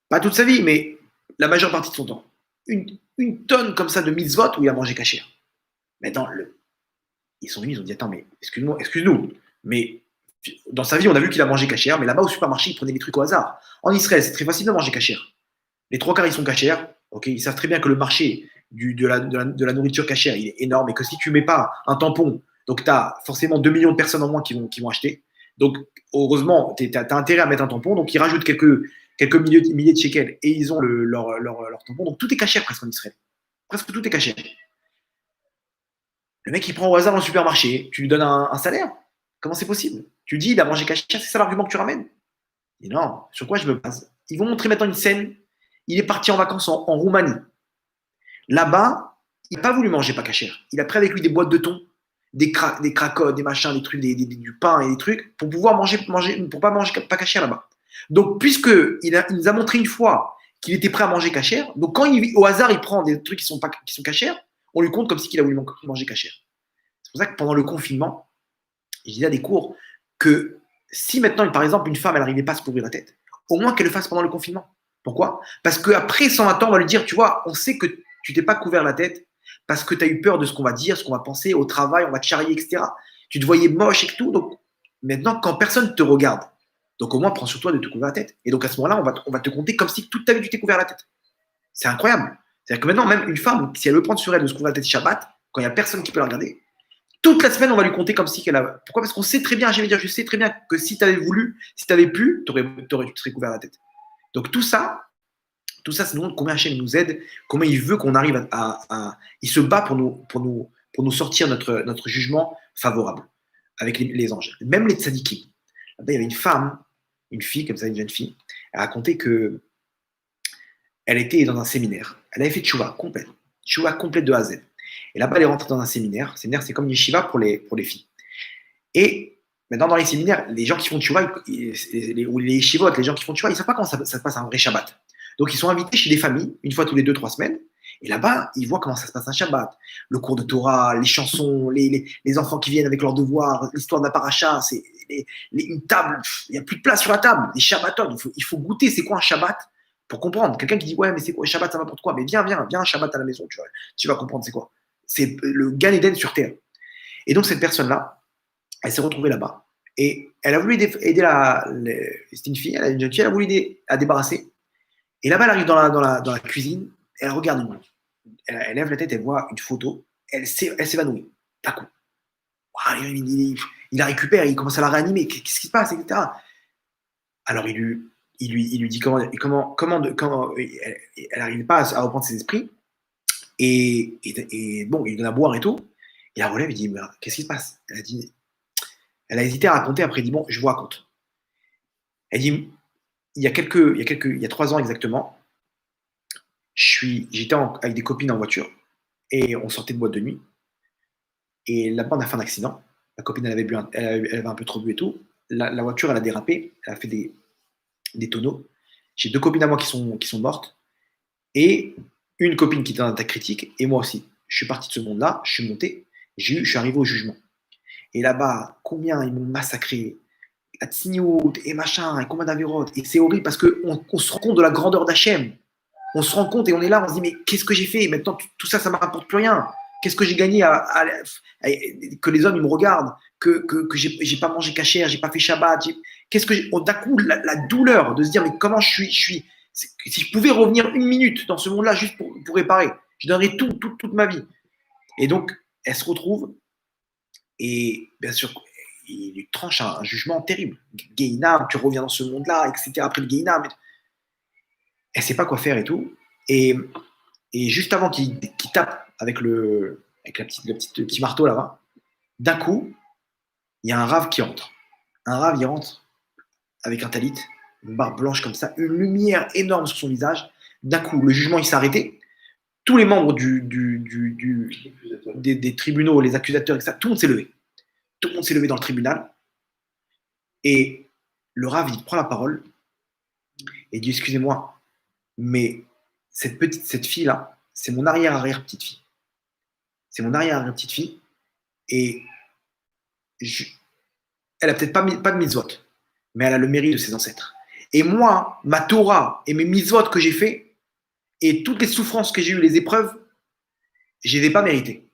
Pas toute sa vie, mais la majeure partie de son temps. Une tonne comme ça de mitzvot où il a mangé cachère. Maintenant, ils sont venus, ils ont dit, attends, mais excuse-nous, mais dans sa vie, on a vu qu'il a mangé cachère, mais là-bas au supermarché, il prenait des trucs au hasard. En Israël, c'est très facile de manger cachère. Les trois quarts, ils sont cachères. Okay, ils savent très bien que le marché de la nourriture cachère, il est énorme et que si tu ne mets pas un tampon, donc tu as forcément 2 millions de personnes en moins qui vont acheter. Donc, heureusement, tu as intérêt à mettre un tampon. Donc, ils rajoutent quelques milliers de shekels et ils ont leur tampon. Donc, tout est cachère presque en Israël. Presque tout est cachère. Le mec, il prend au hasard dans le supermarché. Tu lui donnes un salaire. Comment c'est possible? Tu dis, il a mangé cachère, c'est ça l'argument que tu ramènes? Et non, sur quoi je me base? Ils vont montrer maintenant une scène. Il est parti en vacances en Roumanie. Là-bas, il n'a pas voulu manger pas cachère. Il a pris avec lui des boîtes de thon, des cracottes, des machins, des trucs, du pain et des trucs pour pouvoir pour pas manger pas cachère là-bas. Donc, il nous a montré une fois qu'il était prêt à manger cachère, donc quand au hasard il prend des trucs qui sont cachères, on lui compte comme si il a voulu manger cachère. C'est pour ça que pendant le confinement, je disais à des cours que si maintenant, par exemple, une femme, elle n'arrivait pas à se couvrir la tête, au moins qu'elle le fasse pendant le confinement. Pourquoi? Parce qu'après 120 ans, on va lui dire, tu vois, on sait que tu t'es pas couvert la tête parce que tu as eu peur de ce qu'on va dire, ce qu'on va penser au travail, on va te charrier, etc. Tu te voyais moche et tout. Donc, maintenant, quand personne te regarde, donc au moins, prends sur toi de te couvrir la tête. Et donc, à ce moment-là, on va te compter comme si toute ta vie, tu t'es couvert la tête. C'est incroyable. C'est-à-dire que maintenant, même une femme, si elle veut prendre sur elle de se couvrir la tête Shabbat, quand il n'y a personne qui peut la regarder, toute la semaine, on va lui compter comme si qu'elle a. Pourquoi? Parce qu'on sait très bien, je sais très bien que si tu avais voulu, si tu avais pu, tu te serais couvert la tête. Donc, tout ça, c'est nous combien Hachem nous aide, comment il veut qu'on arrive il se bat pour nous sortir notre jugement favorable avec les anges. Même les tzadikim. Là-bas, il y avait une fille, comme ça, une jeune fille, elle racontait que elle était dans un séminaire. Elle avait fait tchouva complète de A à Z. Et là-bas, elle est rentrée dans un séminaire. Le séminaire, c'est comme une yeshiva pour les filles. Et maintenant, dans les séminaires, les gens qui font tchouva, ou les yeshivot, les gens qui font tchouva, ils ne savent pas comment ça se passe un vrai Shabbat. Donc, ils sont invités chez des familles, une fois tous les 2-3 semaines. Et là-bas, ils voient comment ça se passe un Shabbat. Le cours de Torah, les chansons, les enfants qui viennent avec leurs devoirs, l'histoire de la paracha, c'est une table, il n'y a plus de place sur la table. Les Shabbatot, il faut goûter c'est quoi un Shabbat pour comprendre. Quelqu'un qui dit, ouais, mais c'est quoi Shabbat, ça va pour quoi? Mais viens un Shabbat à la maison, tu vas comprendre c'est quoi. C'est le Gan Eden sur terre. Et donc, cette personne-là, elle s'est retrouvée là-bas. Et elle a voulu aider c'était une fille, une jeune fille, elle a voulu aider à débarrasser. Et là-bas, elle arrive dans la cuisine, elle regarde une montre. Elle lève la tête, elle voit une photo, elle s'évanouit, d'un coup. Il la récupère, il commence à la réanimer, qu'est-ce qui se passe, etc. Alors, il lui dit comment elle n'arrive pas à reprendre ses esprits, et bon, il donne à boire et tout, et elle relève, il dit, mais qu'est-ce qui se passe? Elle a hésité à raconter, après, il dit, bon, je vous raconte. Elle dit, il y a 3 ans exactement, j'étais avec des copines en voiture et on sortait de boîte de nuit. Et là-bas, on a fait un accident. La copine, elle avait un peu trop bu et tout. La voiture, elle a dérapé, elle a fait des tonneaux. J'ai 2 copines à moi qui sont mortes et une copine qui était en attaque critique et moi aussi. Je suis parti de ce monde-là, je suis monté, je suis arrivé au jugement. Et là-bas, combien ils m'ont massacré, la tsignout et machin, et combien d'avérotes. Et c'est horrible parce qu'on se rend compte de la grandeur d'Hachem. On se rend compte et on est là, on se dit, mais qu'est-ce que j'ai fait? Maintenant, tout ça, ça ne me rapporte plus rien. Qu'est-ce que j'ai gagné que les hommes ils me regardent, que j'ai pas mangé cachère, j'ai pas fait Shabbat. D'un coup, la douleur de se dire, mais comment je suis si je pouvais revenir 1 minute dans ce monde-là juste pour réparer, je donnerais toute ma vie. Et donc, elle se retrouve et bien sûr, il lui tranche un jugement terrible. Gehinam, tu reviens dans ce monde-là, etc. Après le Gehinam. Elle ne sait pas quoi faire et tout. Et juste avant qu'il tape avec le petit marteau là-bas, d'un coup, il y a un rave qui rentre. Un rave, il rentre avec un talit, une barbe blanche comme ça, une lumière énorme sur son visage. D'un coup, le jugement, il s'est arrêté. Tous les membres des tribunaux, les accusateurs, etc., tout le monde s'est levé. Tout le monde s'est levé dans le tribunal. Et le rave, il prend la parole et dit, excusez-moi, mais cette fille-là, c'est mon arrière-arrière-petite-fille. C'est mon arrière-arrière-petite-fille. Et elle a peut-être pas de mitzvot, mais elle a le mérite de ses ancêtres. Et moi, ma Torah et mes mitzvot que j'ai fait, et toutes les souffrances que j'ai eues, les épreuves, je ne les ai pas méritées.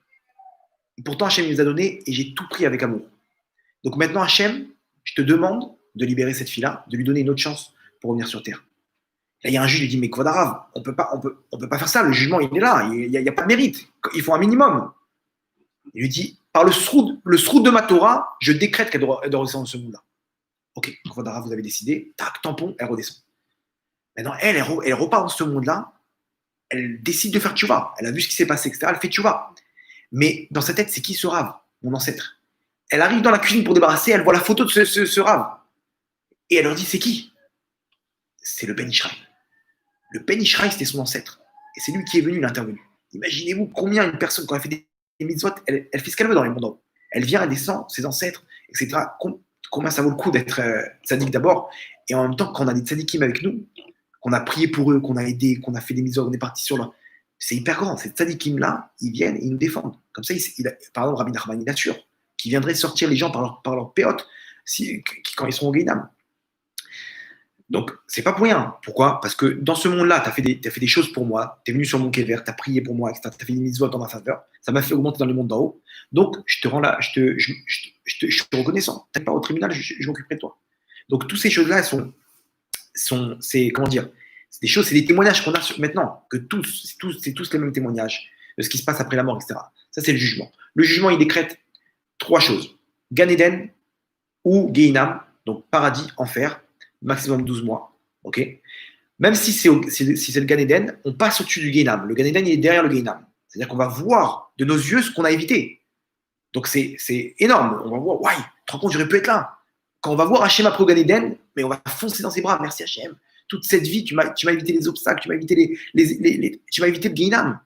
Et pourtant, Hachem nous a donné et j'ai tout pris avec amour. Donc maintenant, Hachem, je te demande de libérer cette fille-là, de lui donner une autre chance pour revenir sur terre. Là, il y a un juge qui dit, mais Kvod Harav, on peut pas faire ça, le jugement, il est là, il n'y a pas de mérite, il faut un minimum. Il lui dit, par le sroud de ma Torah, je décrète qu'elle doit redescendre dans ce monde-là. Ok, Kvod Harav, vous avez décidé, tac, tampon, elle redescend. Maintenant, elle repart dans ce monde-là, elle décide de faire tchouva, elle a vu ce qui s'est passé, etc., elle fait tchouva. Mais dans sa tête, c'est qui ce rave, mon ancêtre? Elle arrive dans la cuisine pour débarrasser, elle voit la photo de ce rave. Et elle leur dit, c'est qui? C'est le Ben Ishraï. Le Ben Ishraï, c'était son ancêtre. Et c'est lui qui est venu, il est intervenu. Imaginez-vous combien une personne, quand elle fait des mitzvot, elle fait ce qu'elle veut dans les mondes. Elle vient, elle descend, ses ancêtres, etc. Combien ça vaut le coup d'être tzaddik d'abord, et en même temps, quand on a des tzaddikim avec nous, qu'on a prié pour eux, qu'on a aidé, qu'on a fait des mitzvot, on est parti sur là. C'est hyper grand. Ces tzaddikim-là, ils viennent et ils nous défendent. Comme ça, par exemple, Rabbi Nachman, il assure qu'ils viendraient sortir les gens par leur péote quand ils seront au Gehinam. Donc, c'est pas pour rien. Pourquoi? Parce que dans ce monde-là, tu as fait des choses pour moi, tu es venu sur mon kever, tu as prié pour moi, etc. Tu as fait des mitzvot en ma faveur. Ça m'a fait augmenter dans le monde d'en haut. Donc, je te rends là, je suis reconnaissant. Tu n'es pas au tribunal, je m'occuperai de toi. Donc, toutes ces choses-là, c'est comment dire, c'est des choses, c'est des témoignages qu'on a maintenant, que c'est tous les mêmes témoignages de ce qui se passe après la mort, etc. Ça, c'est le jugement. Le jugement, il décrète 3 choses. Gan Eden ou Gehinam, donc paradis, enfer, maximum 12 mois. Ok. Même si c'est le Gan Eden, on passe au-dessus du Gehinam. Le Gan Eden, il est derrière le Gehinam. C'est-à-dire qu'on va voir de nos yeux ce qu'on a évité. Donc c'est énorme. On va voir, ouais, tu te rends compte, j'aurais pu être là. Quand on va voir Hachem après au Gan Eden, mais on va foncer dans ses bras. Merci Hachem. Toute cette vie, tu m'as évité les obstacles, tu m'as évité tu m'as évité le Gehinam.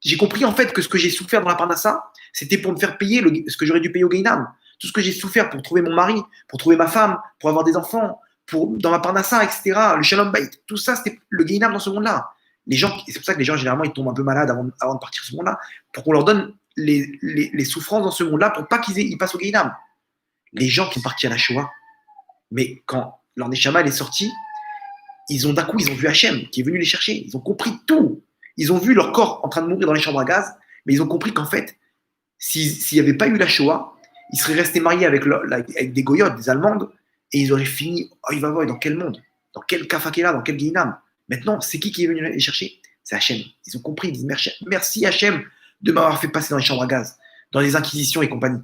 J'ai compris en fait que ce que j'ai souffert dans la Parnassa, c'était pour me faire payer ce que j'aurais dû payer au Gehinam. Tout ce que j'ai souffert pour trouver mon mari, pour trouver ma femme, pour avoir des enfants, dans ma Parnassa, etc. Le Shalom Bayit, tout ça, c'était le Gehinam dans ce monde-là. C'est pour ça que les gens, généralement, ils tombent un peu malades avant de partir de ce monde-là, pour qu'on leur donne les souffrances dans ce monde-là, pour pas qu'ils passent au Gehinam. Les gens qui sont partis à la Shoah, mais quand leur Neshama est sorti, d'un coup, ils ont vu Hachem qui est venu les chercher. Ils ont compris tout. Ils ont vu leur corps en train de mourir dans les chambres à gaz, mais ils ont compris qu'en fait, s'il n'y avait pas eu la Shoah, ils seraient restés mariés avec des goyotes, des Allemandes, et ils auraient fini, dans quel monde? Dans quel kafakela? Dans quel Gehinam? Maintenant, c'est qui est venu les chercher? C'est Hachem. Ils ont compris, ils disent merci Hachem de m'avoir fait passer dans les chambres à gaz, dans les inquisitions et compagnie.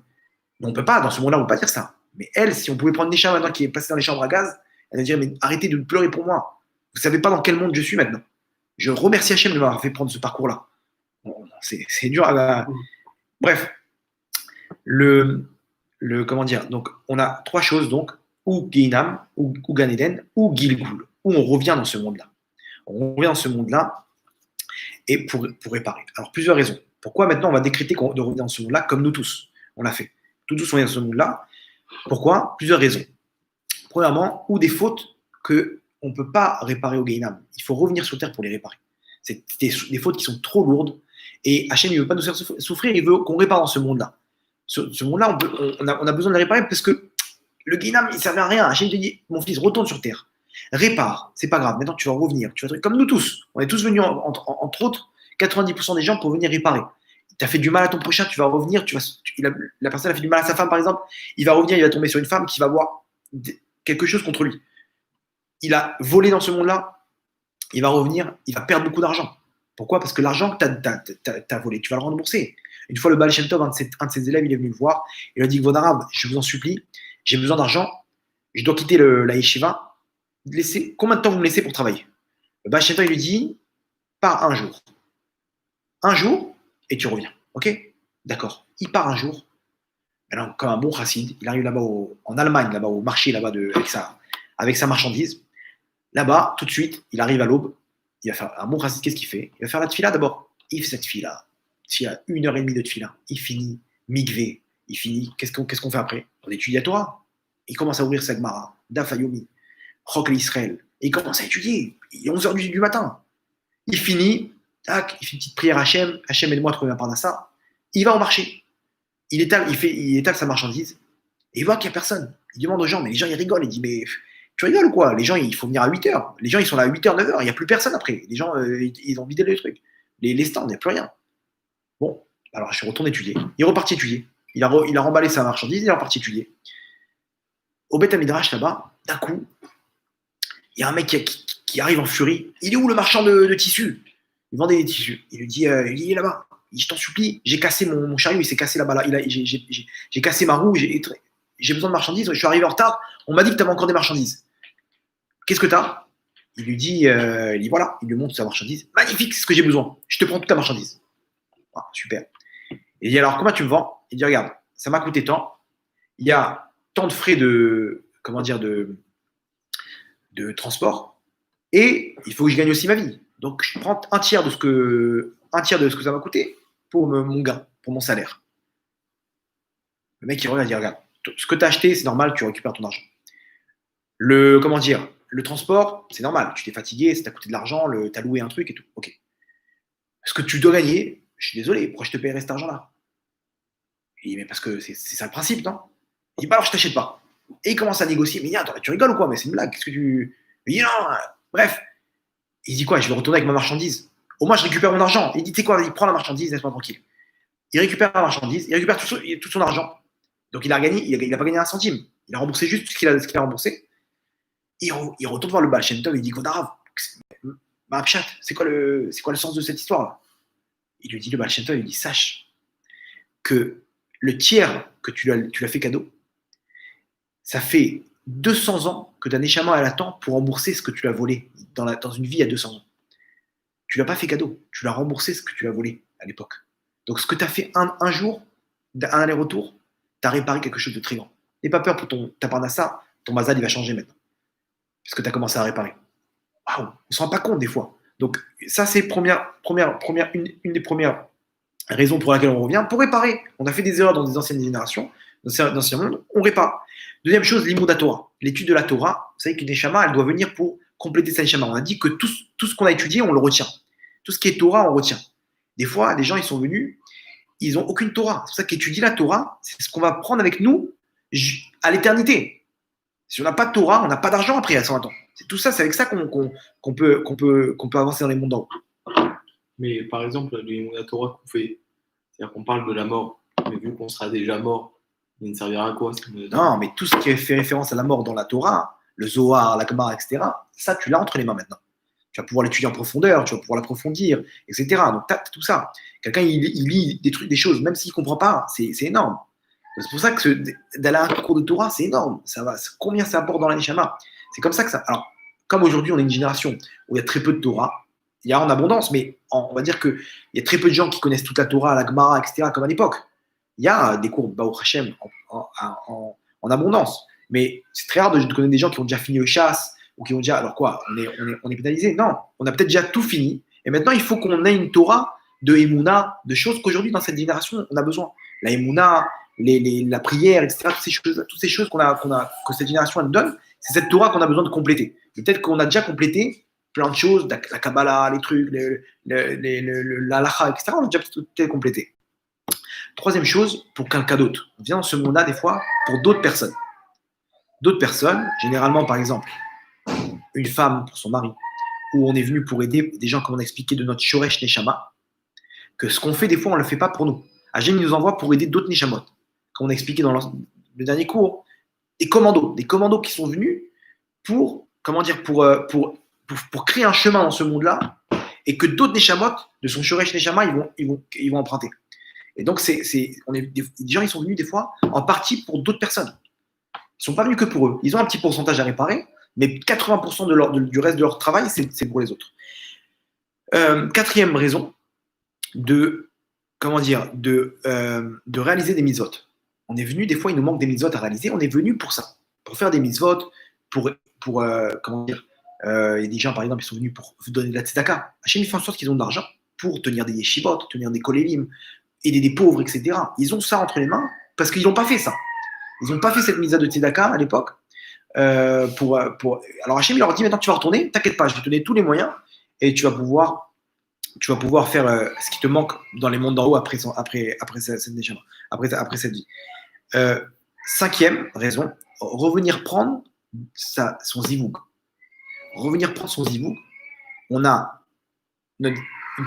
Mais on ne peut pas, dans ce monde-là, on ne peut pas dire ça. Mais elle, si on pouvait prendre Nesha maintenant qui est passée dans les chambres à gaz, elle va dire, mais arrêtez de pleurer pour moi. Vous ne savez pas dans quel monde je suis maintenant. Je remercie Hachem de m'avoir fait prendre ce parcours-là. Bon, c'est dur à... Bref. Comment dire? Donc, on a 3 choses, donc, ou Gehinam, ou Gan Eden, ou Gilgul, où on revient dans ce monde-là. On revient dans ce monde-là et pour réparer. Alors, plusieurs raisons. Pourquoi maintenant on va décréter de revenir dans ce monde-là, comme nous tous? On l'a fait. Tous on vient dans ce monde-là. Pourquoi? Plusieurs raisons. Premièrement, ou des fautes qu'on ne peut pas réparer au Gehinam. Il faut revenir sur terre pour les réparer. C'est des fautes qui sont trop lourdes. Et Hachem, il ne veut pas nous faire souffrir, il veut qu'on répare dans ce monde-là. Ce monde-là, on a besoin de le réparer parce que le Gehinam, il ne servait à rien. Hachem te dit, mon fils, retourne sur terre. Répare, c'est pas grave. Maintenant, tu vas revenir. Tu vas être comme nous tous. On est tous venus, entre autres, 90% des gens pour venir réparer. Tu as fait du mal à ton prochain, tu vas revenir. La personne a fait du mal à sa femme, par exemple. Il va revenir, il va tomber sur une femme qui va avoir quelque chose contre lui. Il a volé dans ce monde-là. Il va revenir, il va perdre beaucoup d'argent. Pourquoi? Parce que l'argent que tu as volé, tu vas le rembourser. Une fois, le Baal Shem Tov, un de ses élèves, il est venu le voir. Il lui a dit, Kvod Harav, je vous en supplie, j'ai besoin d'argent, je dois quitter la yeshiva. Combien de temps vous me laissez pour travailler? Le Baal Shem Tov, il lui dit, pars un jour. Un jour, et tu reviens. Ok? D'accord. Il part un jour. Alors, comme un bon chassid, il arrive là-bas en Allemagne, là-bas au marché, là-bas avec sa marchandise. Là-bas, tout de suite, il arrive à l'aube. Il va faire un bon chassid, qu'est-ce qu'il fait? Il va faire la tefila d'abord. Il fait cette tefila. S'il y a 1h30 de tefila, il finit mikvé. Il finit. Qu'est-ce qu'on fait après? On étudie la Torah. Il commence à ouvrir sa Gemara, Daf Yomi, Chok l'Israël. Et il commence à étudier. Il est 11h du matin. Il finit. Tac, il fait une petite prière à Hachem. Hachem, aide-moi à trouver un parnassa. Il va au marché. Il étale sa marchandise. Et il voit qu'il n'y a personne. Il demande aux gens, mais les gens, ils rigolent. Il dit, mais tu rigoles ou quoi? Les gens, il faut venir à 8h. Les gens, ils sont là à 8h, 9h. Il n'y a plus personne après. Les gens, ils ont vidé le truc. Les stands, il n'y a plus rien. Bon, alors je suis retourné étudier. Il est reparti étudier. Il a remballé sa marchandise. Il est reparti étudier. Au Beth Midrash, là-bas, d'un coup, il y a un mec qui arrive en furie. Il est où le marchand de tissus? Il vendait des tissus. Il lui dit, il est là-bas. Il dit, je t'en supplie, j'ai cassé mon chariot, il s'est cassé là-bas. Là. J'ai cassé ma roue, j'ai besoin de marchandises. Je suis arrivé en retard. On m'a dit que tu avais encore des marchandises. Qu'est-ce que tu as? Il lui dit, voilà, il lui montre sa marchandise. Magnifique, c'est ce que j'ai besoin. Je te prends toute ta marchandise. Ah, super. Il dit, alors, combien tu me vends? Il dit, regarde, ça m'a coûté tant. Il y a tant de frais de transport. Et il faut que je gagne aussi ma vie. Donc, je prends un tiers de ce que ça m'a coûté pour mon gain, pour mon salaire. Le mec, il regarde, il dit, regarde, ce que tu as acheté, c'est normal, tu récupères ton argent. Le transport, c'est normal, tu t'es fatigué, ça t'a coûté de l'argent, tu as loué un truc et tout. Ok. Ce que tu dois gagner, je suis désolé, pourquoi je te paierais cet argent-là? Il dit, mais parce que c'est ça le principe, non? Il dit, bah alors je t'achète pas. Et il commence à négocier, mais attends, tu rigoles ou quoi? Mais c'est une blague, qu'est-ce que tu. Il dit, non, bref. Il dit quoi? Je vais retourner avec ma marchandise. Au moins, je récupère mon argent. Il dit, tu sais quoi? Il prend la marchandise, laisse-moi tranquille. Il récupère la marchandise, il récupère tout son argent. Donc, il a gagné, il n'a pas gagné un centime. Il a remboursé juste ce qu'il a remboursé. Il retourne voir le Baal Shem Tov, il dit, Kodarav, Ma'apshat, c'est quoi le sens de cette histoire-là? Il lui dit, le Baal Shem Tov, il dit, sache que le tiers que tu l'as fait cadeau, ça fait 200 ans que ta Neshama elle attend pour rembourser ce que tu l'as volé dans une vie à 200 ans. Tu l'as pas fait cadeau, tu l'as remboursé ce que tu l'as volé à l'époque. Donc ce que tu as fait un jour, un aller-retour, tu as réparé quelque chose de très grand. N'aie pas peur pour ta parnassa, ton mazal il va changer maintenant. Parce que tu as commencé à réparer. Waouh, on ne se rend pas compte des fois. Donc ça c'est une des premières raisons pour laquelle on revient, pour réparer. On a fait des erreurs dans des anciennes générations, dans l'ancien monde, on répare. Deuxième chose, l'imoud Torah. L'étude de la Torah, vous savez qu'une Neshama, elle doit venir pour compléter sa Neshama. On a dit que tout ce qu'on a étudié, on le retient. Tout ce qui est Torah, on retient. Des fois, des gens, ils sont venus, ils n'ont aucune Torah. C'est pour ça qu'étudier la Torah, c'est ce qu'on va prendre avec nous à l'éternité. Si on n'a pas de Torah, on n'a pas d'argent après à 120 ans. C'est tout ça, c'est avec ça qu'on peut avancer dans les mondes d'en haut. Mais par exemple, la Torah qu'on fait, c'est-à-dire qu'on parle de la mort, mais vu qu'on sera déjà mort, il ne servira à quoi? Non, mais tout ce qui fait référence à la mort dans la Torah, le Zohar, la Gemara, etc., ça, tu l'as entre les mains maintenant. Tu vas pouvoir l'étudier en profondeur, tu vas pouvoir l'approfondir, etc. Donc, tu as tout ça. Quelqu'un, il lit des choses, même s'il ne comprend pas, c'est énorme. C'est pour ça que d'aller à un cours de Torah, c'est énorme. Combien ça apporte dans la Neshama? C'est comme ça que ça. Alors, comme aujourd'hui, on est une génération où il y a très peu de Torah, il y a en abondance, mais on va dire qu'il y a très peu de gens qui connaissent toute la Torah, la Gemara, etc., comme à l'époque. Il y a des cours Baruch Hashem en abondance, mais c'est très rare de connaître des gens qui ont déjà fini le chasse ou qui ont déjà. Alors quoi, on est pénalisé? Non, on a peut-être déjà tout fini, et maintenant il faut qu'on ait une Torah de Emouna, de choses qu'aujourd'hui dans cette génération on a besoin. La Emouna, la prière, etc., toutes ces choses que cette génération elle nous donne, c'est cette Torah qu'on a besoin de compléter. Peut-être qu'on a déjà complété plein de choses, la Kabbalah, les trucs, l'Alacha, etc., on a déjà peut-être complété. Troisième chose, pour quelqu'un d'autre. On vient dans ce monde-là, des fois, pour d'autres personnes. D'autres personnes, généralement, par exemple, une femme pour son mari, ou on est venu pour aider des gens, comme on a expliqué, de notre Shoresh Neshama, que ce qu'on fait, des fois, on ne le fait pas pour nous. Hachem nous envoie pour aider d'autres Neshamot. Comme on a expliqué dans le dernier cours, des commandos qui sont venus pour créer un chemin dans ce monde-là, et que d'autres Neshamot, de son Shoresh Neshama, ils vont emprunter. Et donc, des gens, ils sont venus des fois en partie pour d'autres personnes. Ils ne sont pas venus que pour eux. Ils ont un petit pourcentage à réparer, mais 80% du reste de leur travail, c'est pour les autres. Quatrième raison de réaliser des mitzvot. On est venu, des fois, il nous manque des mitzvot à réaliser. On est venu pour ça, pour faire des mitzvot, il y a des gens, par exemple, qui sont venus pour donner de la tzedaka. Hachem, il fait en sorte qu'ils ont de l'argent pour tenir des yeshivot, tenir des kolélim, aider des pauvres, etc. Ils ont ça entre les mains parce qu'ils n'ont pas fait ça. Ils n'ont pas fait cette mitzvah de tzedaka à l'époque. Alors Hachem, il leur dit, maintenant, tu vas retourner, t'inquiète pas, je vais te donner tous les moyens et tu vas pouvoir faire ce qui te manque dans les mondes d'en haut après cette vie. Cinquième raison, revenir prendre son zivoug. Revenir prendre son zivoug. On a une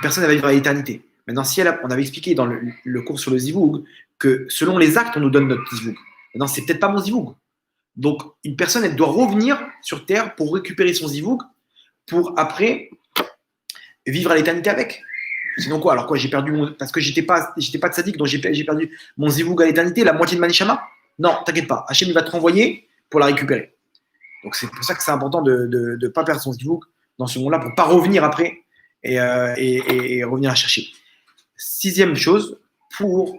personne, elle va vivre à l'éternité. Maintenant, on avait expliqué dans le cours sur le zivoug que selon les actes, on nous donne notre zivoug. Maintenant, c'est peut-être pas mon zivoug. Donc, une personne, elle doit revenir sur Terre pour récupérer son zivoug pour après vivre à l'éternité avec. Sinon quoi? Alors quoi? J'ai perdu parce que j'étais pas de sadique, donc j'ai perdu mon zivoug à l'éternité, la moitié de ma neshama? Non, t'inquiète pas. Hachem, il va te renvoyer pour la récupérer. Donc c'est pour ça que c'est important de ne pas perdre son zivoug dans ce monde-là pour pas revenir après et revenir à chercher. Sixième chose, pour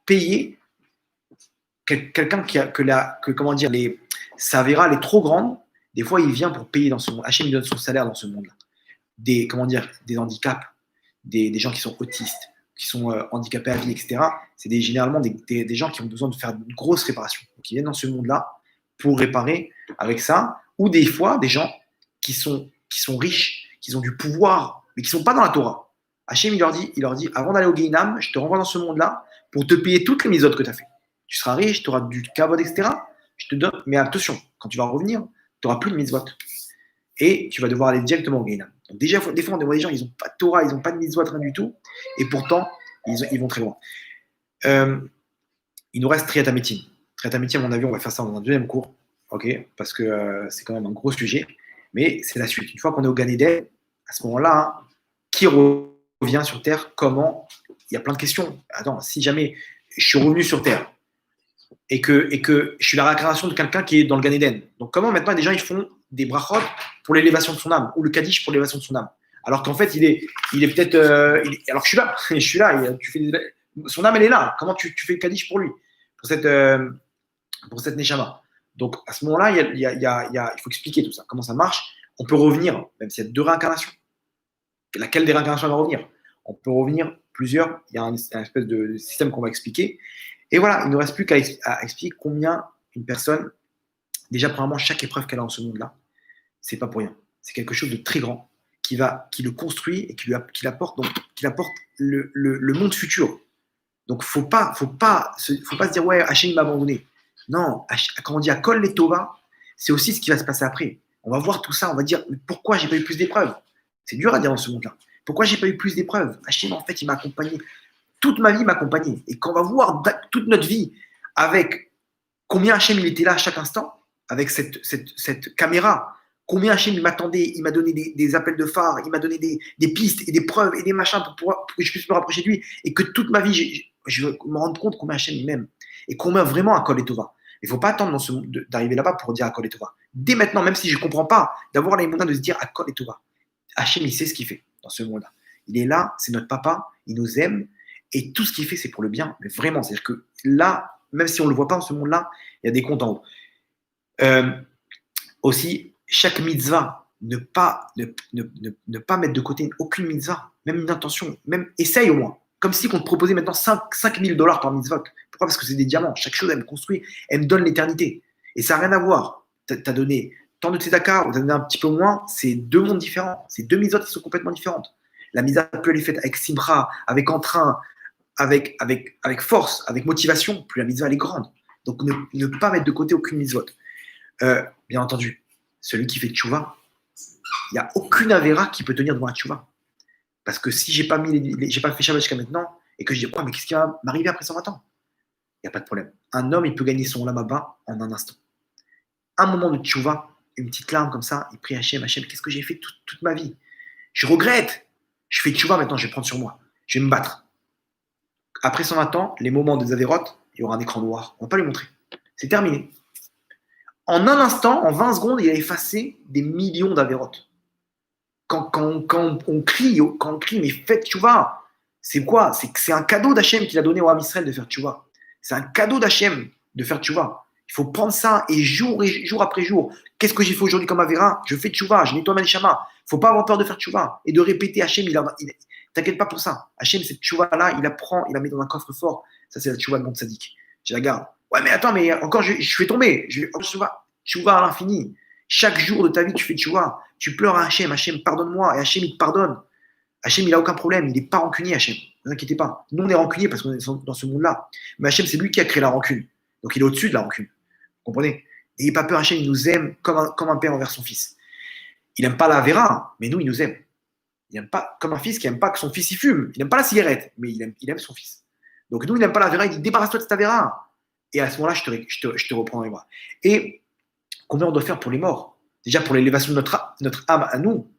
payer quelqu'un sa vera elle est trop grande. Des fois, il vient pour payer dans ce monde. Hachem lui donne son salaire dans ce monde-là. Des handicaps, des gens qui sont autistes, qui sont handicapés à vie, etc. C'est généralement des gens qui ont besoin de faire une grosse réparation. Donc, ils viennent dans ce monde-là pour réparer avec ça. Ou des fois, des gens qui sont riches, qui ont du pouvoir, mais qui ne sont pas dans la Torah. Hachem, il leur dit, avant d'aller au Guéhinam, je te renvoie dans ce monde-là pour te payer toutes les mitzvot que tu as fait. Tu seras riche, tu auras du kavod, etc. Je te donne, mais attention, quand tu vas revenir, tu n'auras plus de mitzvot. Et tu vas devoir aller directement au Guéhinam. Donc déjà, des fois, on voit des gens, ils n'ont pas de Torah, ils n'ont pas de mitzvot, rien du tout, et pourtant, ils vont très loin. Il nous reste Triatamétim. Triatamétim, à mon avis, on va faire ça dans un deuxième cours, ok, parce que c'est quand même un gros sujet, mais c'est la suite. Une fois qu'on est au Gan Eden, à ce moment-là, qui revient sur Terre? Comment? Il y a plein de questions. Attends, si jamais je suis revenu sur Terre et que je suis la réincarnation de quelqu'un qui est dans le Gan Eden, donc comment maintenant des gens ils font des brachot pour l'élévation de son âme, ou le kaddish pour l'élévation de son âme, alors qu'en fait il est peut-être alors que je suis là, son âme elle est là, comment tu fais le kaddish pour lui, pour cette neshama? Donc à ce moment-là il faut expliquer tout ça, comment ça marche. On peut revenir, même s'il y a 2 réincarnations, laquelle des réincarnations va revenir? On peut revenir plusieurs, il y a un espèce de système qu'on va expliquer, et voilà, il ne nous reste plus qu'à expliquer combien une personne, déjà premièrement, chaque épreuve qu'elle a dans ce monde-là, c'est pas pour rien. C'est quelque chose de très grand qui le construit et qui apporte le monde futur. Donc faut pas se dire ouais, Hachem m'a abandonné. Non, quand on dit Akol les Tova, c'est aussi ce qui va se passer après. On va voir tout ça, on va dire mais pourquoi j'ai pas eu plus d'épreuves? C'est dur à dire dans ce monde-là. Pourquoi j'ai pas eu plus d'épreuves? Hachem, en fait, il m'a accompagné. Toute ma vie m'a accompagné. Et quand on va voir toute notre vie avec combien Hachem il était là à chaque instant, avec cette caméra, combien Hachem il m'attendait, il m'a donné des appels de phare, il m'a donné des pistes et des preuves et des machins pour que je puisse me rapprocher de lui, et que toute ma vie, je me rends compte combien Hachem il m'aime et combien vraiment Akol et Tova. Il ne faut pas attendre d'arriver là-bas pour dire Akol et Tova. Dès maintenant, même si je ne comprends pas, d'avoir les moyens de se dire Akol et Tova. Hachem, il sait ce qu'il fait dans ce monde-là. Il est là, c'est notre papa, il nous aime, et tout ce qu'il fait, c'est pour le bien. Mais vraiment, c'est-à-dire que là, même si on ne le voit pas dans ce monde-là, il y a des comptes en haut. Aussi, chaque mitzvah, ne pas mettre de côté aucune mitzvah, même une intention, même essaye au moins. Comme si on te proposait maintenant 5 000 $ par mitzvah. Pourquoi? Parce que c'est des diamants. Chaque chose, elle me construit, elle me donne l'éternité. Et ça n'a rien à voir. Tu as donné tant de tzedaka, ou tu as donné un petit peu moins, c'est 2 mondes différents. C'est 2 mitzvot qui sont complètement différentes. La mitzvah peut être faite avec simra, avec entrain, avec force, avec motivation, plus la mitzvah elle est grande. Donc ne pas mettre de côté aucune mitzvot. Bien entendu, celui qui fait tchouva, il n'y a aucune avéra qui peut tenir devant la tchouva. Parce que si j'ai pas fait Shabbat jusqu'à maintenant, et que je dis, mais qu'est-ce qui va m'arriver après 120 ans? Il n'y a pas de problème. Un homme, il peut gagner son lama bas en un instant. Un moment de tchouva, une petite larme comme ça, il prie Hachem, qu'est-ce que j'ai fait toute ma vie? Je regrette. Je fais tchouva maintenant, je vais prendre sur moi. Je vais me battre. Après 120 ans, les moments des avérotes, il y aura un écran noir. On ne va pas lui montrer. C'est terminé. En un instant, en 20 secondes, il a effacé des millions d'avérotes. Quand on crie, mais faites tchouva, c'est quoi? C'est un cadeau d'Hachem qu'il a donné au Ham Israël de faire tchouva. C'est un cadeau d'Hachem de faire tchouva. Il faut prendre ça et jour après jour. Qu'est-ce que j'ai fait aujourd'hui comme avéra? Je fais tchouva, je nettoie ma neshama. Il ne faut pas avoir peur de faire tchouva et de répéter Hachem. T'inquiète pas pour ça. Hachem, cette tchouva-là, il la prend, il la met dans un coffre fort. Ça, c'est la tchouva de mon tzaddik. Je la garde. Ouais, mais attends, mais encore, je vais tomber. Tchouva à l'infini. Chaque jour de ta vie, tu fais tchouva. Tu pleures à Hachem. Hachem, pardonne-moi. Et Hachem, il te pardonne. Hachem, il n'a aucun problème. Il n'est pas rancunier, Hachem. Ne vous inquiétez pas. Nous, on est rancunier parce qu'on est dans ce monde-là. Mais Hachem, c'est lui qui a créé la rancune. Donc, il est au-dessus de la rancune. Vous comprenez? N'ayez pas peur, Hachem, il nous aime comme un père envers son fils. Il n'aime pas la vera, mais nous, il nous aime. Il n'aime pas, comme un fils qui n'aime pas que son fils il fume. Il n'aime pas la cigarette, mais il aime son fils. Donc, nous, il n'aime pas la vera. Il dit débarrasse-toi de cette vera. Et à ce moment-là, je te reprends dans les bras. Et combien on doit faire pour les morts? Déjà pour l'élévation de notre âme à nous,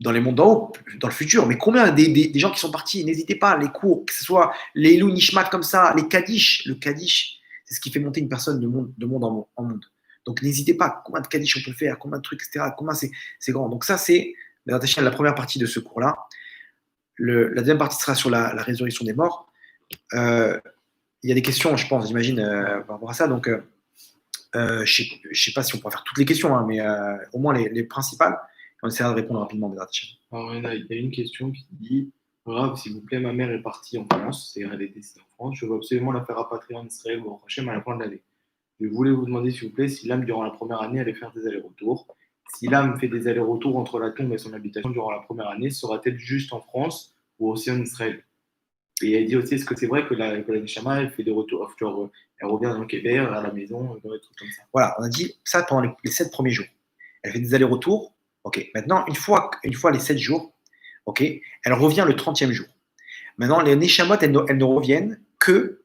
dans les mondes d'en haut, dans le futur. Mais combien des gens qui sont partis? N'hésitez pas, les cours, que ce soit les Elou Nishmat comme ça, les Kaddish. Le Kaddish, c'est ce qui fait monter une personne de monde en monde. Donc n'hésitez pas, combien de Kaddish on peut faire, combien de trucs, etc. Combien c'est grand. Donc ça, c'est la première partie de ce cours-là. La deuxième partie sera sur la résurrection des morts. Il y a des questions, je pense, j'imagine, par rapport à ça. Donc, je ne sais pas si on pourra faire toutes les questions, hein, mais au moins les principales. On essaiera de répondre rapidement. Alors, il y a une question qui dit Rav, s'il vous plaît, ma mère est partie en France, c'est-à-dire elle est décédée en France. Je veux absolument la faire rapatrier en Israël ou en Hachem à la fin de l'année. Je voulais vous demander, s'il vous plaît, si l'âme, durant la première année, allait faire des allers-retours. Si l'âme fait des allers-retours entre la tombe et son habitation durant la première année, sera-t-elle juste en France ou aussi en Israël? Et elle dit aussi, est-ce que c'est vrai que la Neshama, elle fait des retours, genre, elle revient dans le Kéber, à la maison, dans des trucs comme ça? Voilà, on a dit ça pendant les 7 premiers jours. Elle fait des allers-retours. Ok. Maintenant, une fois les 7 jours, ok, elle revient le 30e jour. Maintenant, les Neshamot, elles ne reviennent que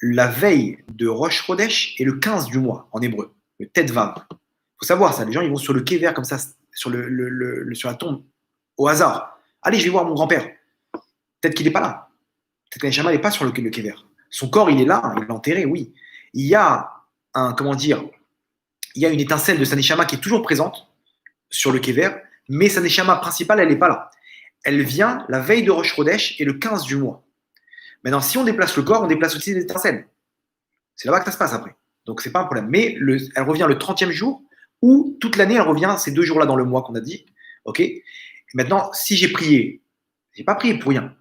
la veille de Rosh Chodesh et le 15 du mois, en hébreu, le Tetvav. Il faut savoir ça, les gens ils vont sur le Kéver comme ça, sur la tombe, au hasard. Allez, je vais voir mon grand-père. Peut-être qu'il n'est pas là. Peut-être que Neshama n'est pas sur le Kéver. Son corps, il est là, il est enterré, oui. Il y a il y a une étincelle de sa Neshama qui est toujours présente sur le Kéver, mais sa Neshama principale, elle n'est pas là. Elle vient la veille de Rosh Chodesh et le 15 du mois. Maintenant, si on déplace le corps, on déplace aussi les étincelles. C'est là-bas que ça se passe après. Donc, c'est pas un problème. Mais elle revient le 30e jour ou toute l'année, elle revient ces 2 jours-là dans le mois qu'on a dit. Ok. Et maintenant, si j'ai prié, j'ai pas prié pour rien.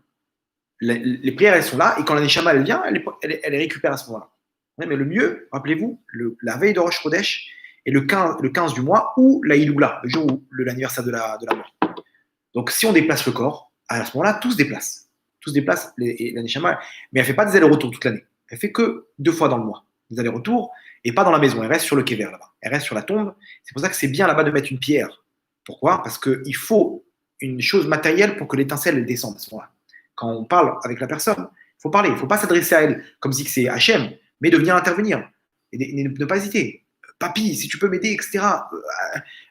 Les prières, elles sont là, et quand la Neshama, elle vient, elle les récupère à ce moment-là. Ouais, mais le mieux, rappelez-vous, la veille de Rosh Chodesh et le 15 du mois, ou la Iloula, le jour où l'anniversaire de la mort. Donc, si on déplace le corps, à ce moment-là, tout se déplace. Tout se déplace, la Neshama, mais elle ne fait pas des allers-retours toute l'année. Elle fait que 2 fois dans le mois, des allers-retours, et pas dans la maison. Elle reste sur le Kéver là-bas. Elle reste sur la tombe. C'est pour ça que c'est bien là-bas de mettre une pierre. Pourquoi? Parce qu'il faut une chose matérielle pour que l'étincelle elle descende à ce moment-là. Quand on parle avec la personne, il faut parler. Il ne faut pas s'adresser à elle comme si c'est Hachem, mais de venir intervenir. Et ne pas hésiter. Papy, si tu peux m'aider, etc.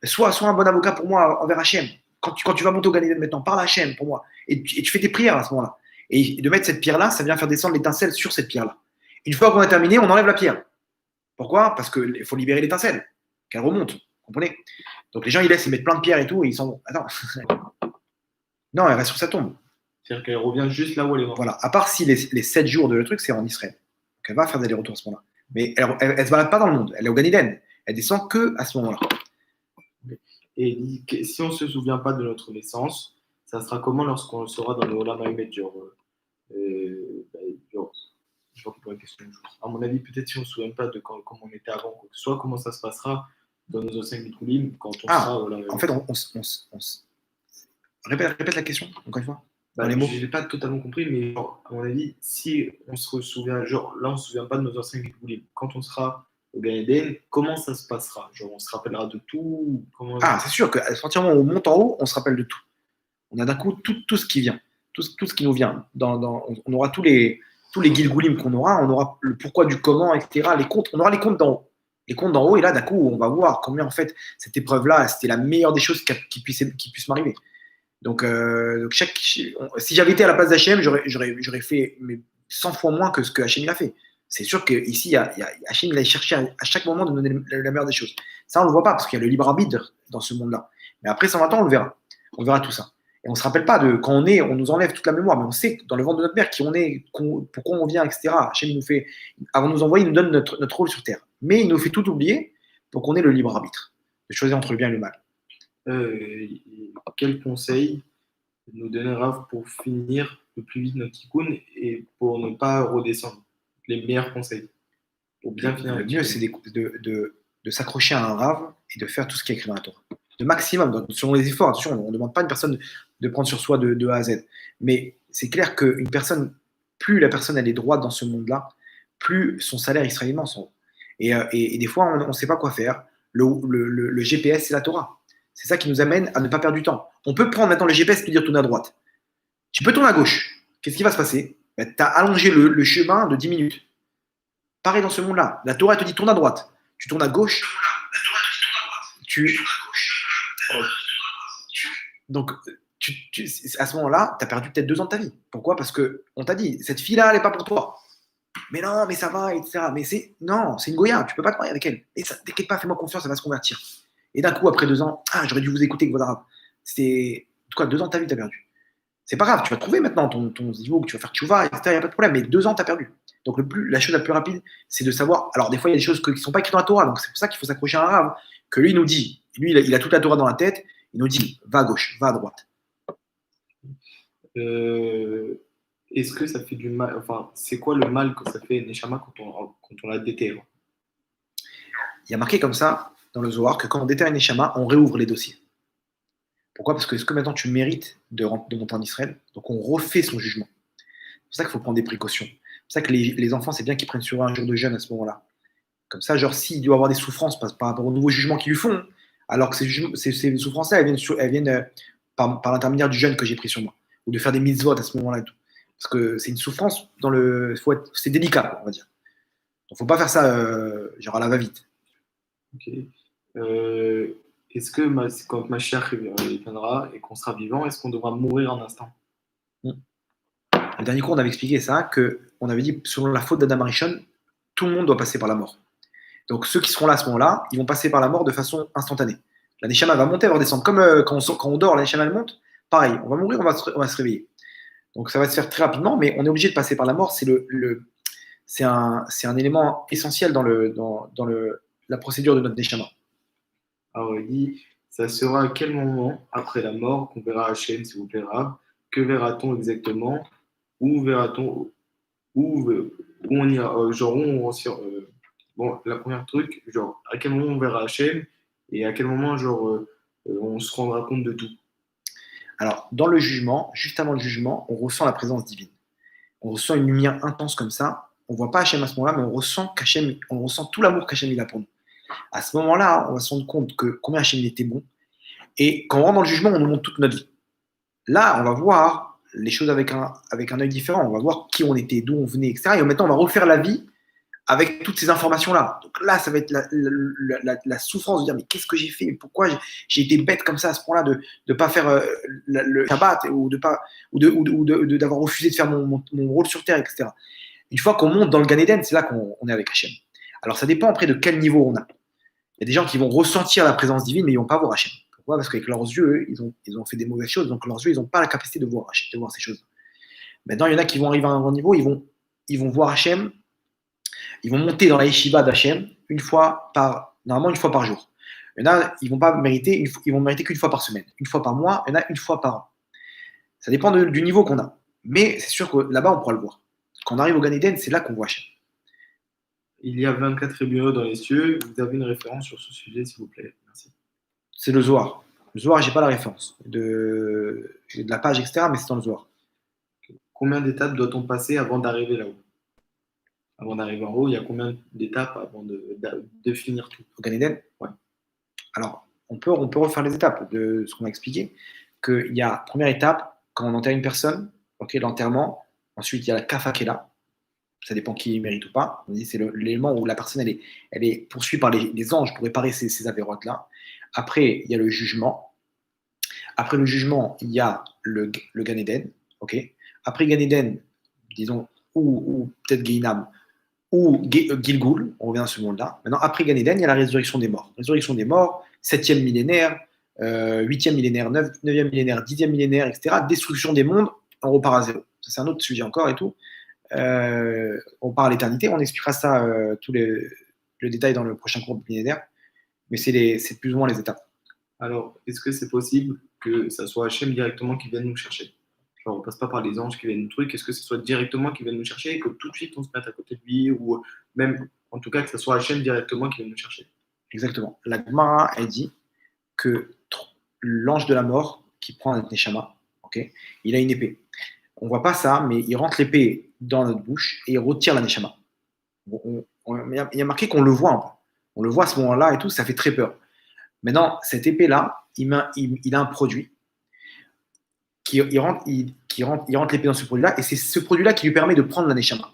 Sois un bon avocat pour moi envers Hachem. Quand tu vas monter au Gan Eden maintenant, parle à Hachem pour moi. Et tu fais tes prières à ce moment-là. Et de mettre cette pierre-là, ça vient faire descendre l'étincelle sur cette pierre-là. Une fois qu'on a terminé, on enlève la pierre. Pourquoi? Parce qu'il faut libérer l'étincelle, qu'elle remonte. Vous comprenez? Donc les gens, ils mettent plein de pierres et tout, et ils s'en vont. Attends. Non, elle reste sur sa tombe. C'est-à-dire qu'elle revient juste là où elle est morte. Voilà. À part si les 7 jours de le truc, c'est en Israël. Donc elle va faire des allers-retours à ce moment-là. Mais elle ne se balade pas dans le monde. Elle est au Gan Eden. Elle descend que à ce moment-là. Et si on ne se souvient pas de notre naissance, ça sera comment lorsqu'on sera dans le Olam Hamed, genre, je vois pas la question. À mon avis, peut-être si on ne se souvient pas de comment on était avant, quoi que ce soit, comment ça se passera dans nos anciens Bikulim quand on sera au Olam Hamed. En fait, répète la question, encore une fois. Je n'ai pas totalement compris, mais genre, à mon avis, si on se souvient, genre là on ne se souvient pas de nos anciens Bikulim, quand on sera au Gan Eden, comment ça se passera? Genre, on se rappellera de tout? C'est sûr qu'à partir du moment où on monte en haut, on se rappelle de tout. On a d'un coup tout ce qui vient, tout ce qui nous vient. On aura tous les Gilgoulim qu'on aura, on aura le pourquoi du comment, etc. On aura les comptes d'en haut. Les comptes d'en haut, et là, d'un coup, on va voir combien, en fait, cette épreuve-là, c'était la meilleure des choses qui puisse m'arriver. Donc si j'avais été à la place d'Hachem, j'aurais fait 100 fois moins que ce que Hachem il a fait. C'est sûr qu'ici, Hachem, il a cherché à chaque moment de donner la meilleure des choses. Ça, on ne le voit pas parce qu'il y a le libre arbitre dans ce monde-là. Mais après 120 ans, on le verra. On verra tout ça. Et on ne se rappelle pas de quand on est, on nous enlève toute la mémoire, mais on sait dans le ventre de notre mère qui on est, pourquoi on vient, etc. Hachem nous fait, avant de nous envoyer, il nous donne notre rôle sur terre. Mais il nous fait tout oublier pour qu'on ait le libre arbitre, de choisir entre le bien et le mal. Quel conseil nous donner Rav pour finir le plus vite notre tikkun et pour ne pas redescendre? Les meilleurs conseils pour bien finir Le notre mieux, tikkun. c'est de s'accrocher à un rave et de faire tout ce qui est écrit dans la Torah. De maximum, selon les efforts. Attention, on ne demande pas à une personne de prendre sur soi de A à Z. Mais c'est clair qu'une personne, plus la personne elle est droite dans ce monde-là, plus son salaire il sera immense. Et des fois, on ne sait pas quoi faire. Le GPS, c'est la Torah. C'est ça qui nous amène à ne pas perdre du temps. On peut prendre maintenant le GPS et te dire tourne à droite. Tu peux tourner à gauche. Qu'est-ce qui va se passer? Tu as allongé le chemin de 10 minutes. Pareil dans ce monde-là. La Torah te dit tourne à droite. Tu tournes à gauche. Tu... Donc, à ce moment-là, tu as perdu peut-être 2 ans de ta vie. Pourquoi? Parce qu'on t'a dit, cette fille-là, elle n'est pas pour toi. Mais non, mais ça va, etc. Mais non, c'est une Goya, tu ne peux pas te marier avec elle. Et ça, t'inquiète pas, fais-moi confiance, elle va se convertir. Et d'un coup, après 2 ans, j'aurais dû vous écouter avec vos arabes. En tout cas, 2 ans de ta vie, tu as perdu. C'est pas grave, tu vas trouver maintenant ton zivou, que tu vas faire tchouva, etc. Il n'y a pas de problème, mais 2 ans, tu as perdu. Donc, la chose la plus rapide, c'est de savoir. Alors, des fois, il y a des choses qui ne sont pas écrites dans la Torah, donc c'est pour ça qu'il faut s'accrocher à un arabe, que lui, il nous dit, lui, il a toute la Torah dans la tête, il nous dit, va à gauche, va à droite. Est-ce que ça fait du mal? Enfin, c'est quoi le mal que ça fait Neshama quand on la déterre? Il y a marqué comme ça dans le Zohar que quand on déterre une Neshama, on réouvre les dossiers. Pourquoi? Parce que est-ce que maintenant tu mérites de monter en Israël? Donc on refait son jugement. C'est pour ça qu'il faut prendre des précautions. C'est pour ça que les enfants, c'est bien qu'ils prennent sur un jour de jeûne à ce moment-là. Comme ça, genre, s'il doit avoir des souffrances par rapport aux nouveaux jugements qu'ils lui font, alors que ces souffrances-là, elles viennent par l'intermédiaire du jeûne que j'ai pris sur moi, ou de faire des mitzvot à ce moment-là et tout. Parce que c'est une souffrance c'est délicat, on va dire. Donc, faut pas faire ça genre à la va-vite. Ok. Est-ce que quand Mashiach viendra et qu'on sera vivant, est-ce qu'on devra mourir un instant? Le dernier cours, on avait expliqué ça, qu'on avait dit, selon la faute d'Adam Arishon, tout le monde doit passer par la mort. Donc ceux qui seront là à ce moment-là, ils vont passer par la mort de façon instantanée. La Neshama va monter, elle va redescendre. Comme quand on dort, la Neshama elle monte, pareil, on va mourir, on va se réveiller. Donc ça va se faire très rapidement, mais on est obligé de passer par la mort. C'est un élément essentiel dans la procédure de notre Neshama. Alors il dit, ça sera à quel moment, après la mort, qu'on verra Hachem, s'il vous plaît, Rav? Que verra-t-on exactement? Où verra-t-on? Où on ira? Bon, la première truc, genre, à quel moment on verra Hachem et à quel moment, on se rendra compte de tout? Alors, dans le jugement, juste avant le jugement, on ressent la présence divine. On ressent une lumière intense comme ça. On ne voit pas Hachem à ce moment-là, mais on ressent tout l'amour qu'Hachem il a pour nous. À ce moment-là, on va se rendre compte que combien Hachem il était bon. Et quand on rentre dans le jugement, on nous montre toute notre vie. Là, on va voir les choses avec un œil différent. On va voir qui on était, d'où on venait, etc. Et maintenant, on va refaire la vie avec toutes ces informations-là. Donc là, ça va être la souffrance de dire mais qu'est-ce que j'ai fait? Mais pourquoi j'ai été bête comme ça à ce point-là de ne pas faire le Shabbat ou d'avoir refusé de faire mon rôle sur terre, etc. Une fois qu'on monte dans le Gan Eden, c'est là qu'on est avec Hachem. Alors ça dépend après de quel niveau on a. Il y a des gens qui vont ressentir la présence divine, mais ils ne vont pas voir Hachem. Pourquoi? Parce qu'avec leurs yeux, eux, ils ont fait des mauvaises choses, donc leurs yeux, ils n'ont pas la capacité de voir Hachem, de voir ces choses. Maintenant, il y en a qui vont arriver à un grand niveau, ils vont voir Hachem. Ils vont monter dans la yeshiva d'Hachem normalement une fois par jour. Il y en a, ils vont mériter qu'une fois par semaine, une fois par mois, il y en a une fois par an. Ça dépend du niveau qu'on a. Mais c'est sûr que là-bas, on pourra le voir. Quand on arrive au Gan Eden, c'est là qu'on voit Hachem. Il y a 24 bureaux dans les cieux. Vous avez une référence sur ce sujet, s'il vous plaît? Merci. C'est le Zohar. Le Zohar, j'ai pas la référence j'ai de la page, etc., mais c'est dans le Zohar. Combien d'étapes doit-on passer avant d'arriver là-haut? Avant d'arriver en haut, il y a combien d'étapes avant de finir tout? Au Gan Eden? Ouais. Alors, on peut refaire les étapes de ce qu'on a expliqué. Qu'il y a première étape, quand on enterre une personne, l'enterrement. Ensuite, il y a la kafakela. Ça dépend qui mérite ou pas. On dit c'est l'élément où la personne elle est poursuivie par les anges pour réparer ces avérotes-là. Après, il y a le jugement. Après le jugement, il y a le Gan Eden. Okay. Après Gan Eden, disons, ou peut-être Guéinam, ou Gilgul, on revient à ce monde-là. Maintenant, après Gan Eden, il y a la résurrection des morts. Résurrection des morts, 7e millénaire, 8e millénaire, 9e millénaire, 10e millénaire, etc. Destruction des mondes, on repart à zéro. Ça, c'est un autre sujet encore et tout. On part à l'éternité, on expliquera ça, le détail dans le prochain cours de millénaire. Mais c'est plus ou moins les étapes. Alors, est-ce que c'est possible que ça soit Hachem directement qui vienne nous chercher? Genre, on passe pas par les anges qui viennent nous truc. Est-ce que ce soit directement qui vienne nous chercher et que tout de suite on se mette à côté de lui, ou même, en tout cas, que ce soit Hachem directement qui vienne nous chercher? Exactement. La Gemara, elle dit que l'ange de la mort qui prend notre Neshama, okay, il a une épée. On ne voit pas ça, mais il rentre l'épée dans notre bouche et il retire la Neshama. Il y a marqué qu'on le voit un peu. On le voit à ce moment-là et tout, ça fait très peur. Maintenant, cette épée-là, il a un produit il rentre l'épée dans ce produit-là, et c'est ce produit-là qui lui permet de prendre la Neshama.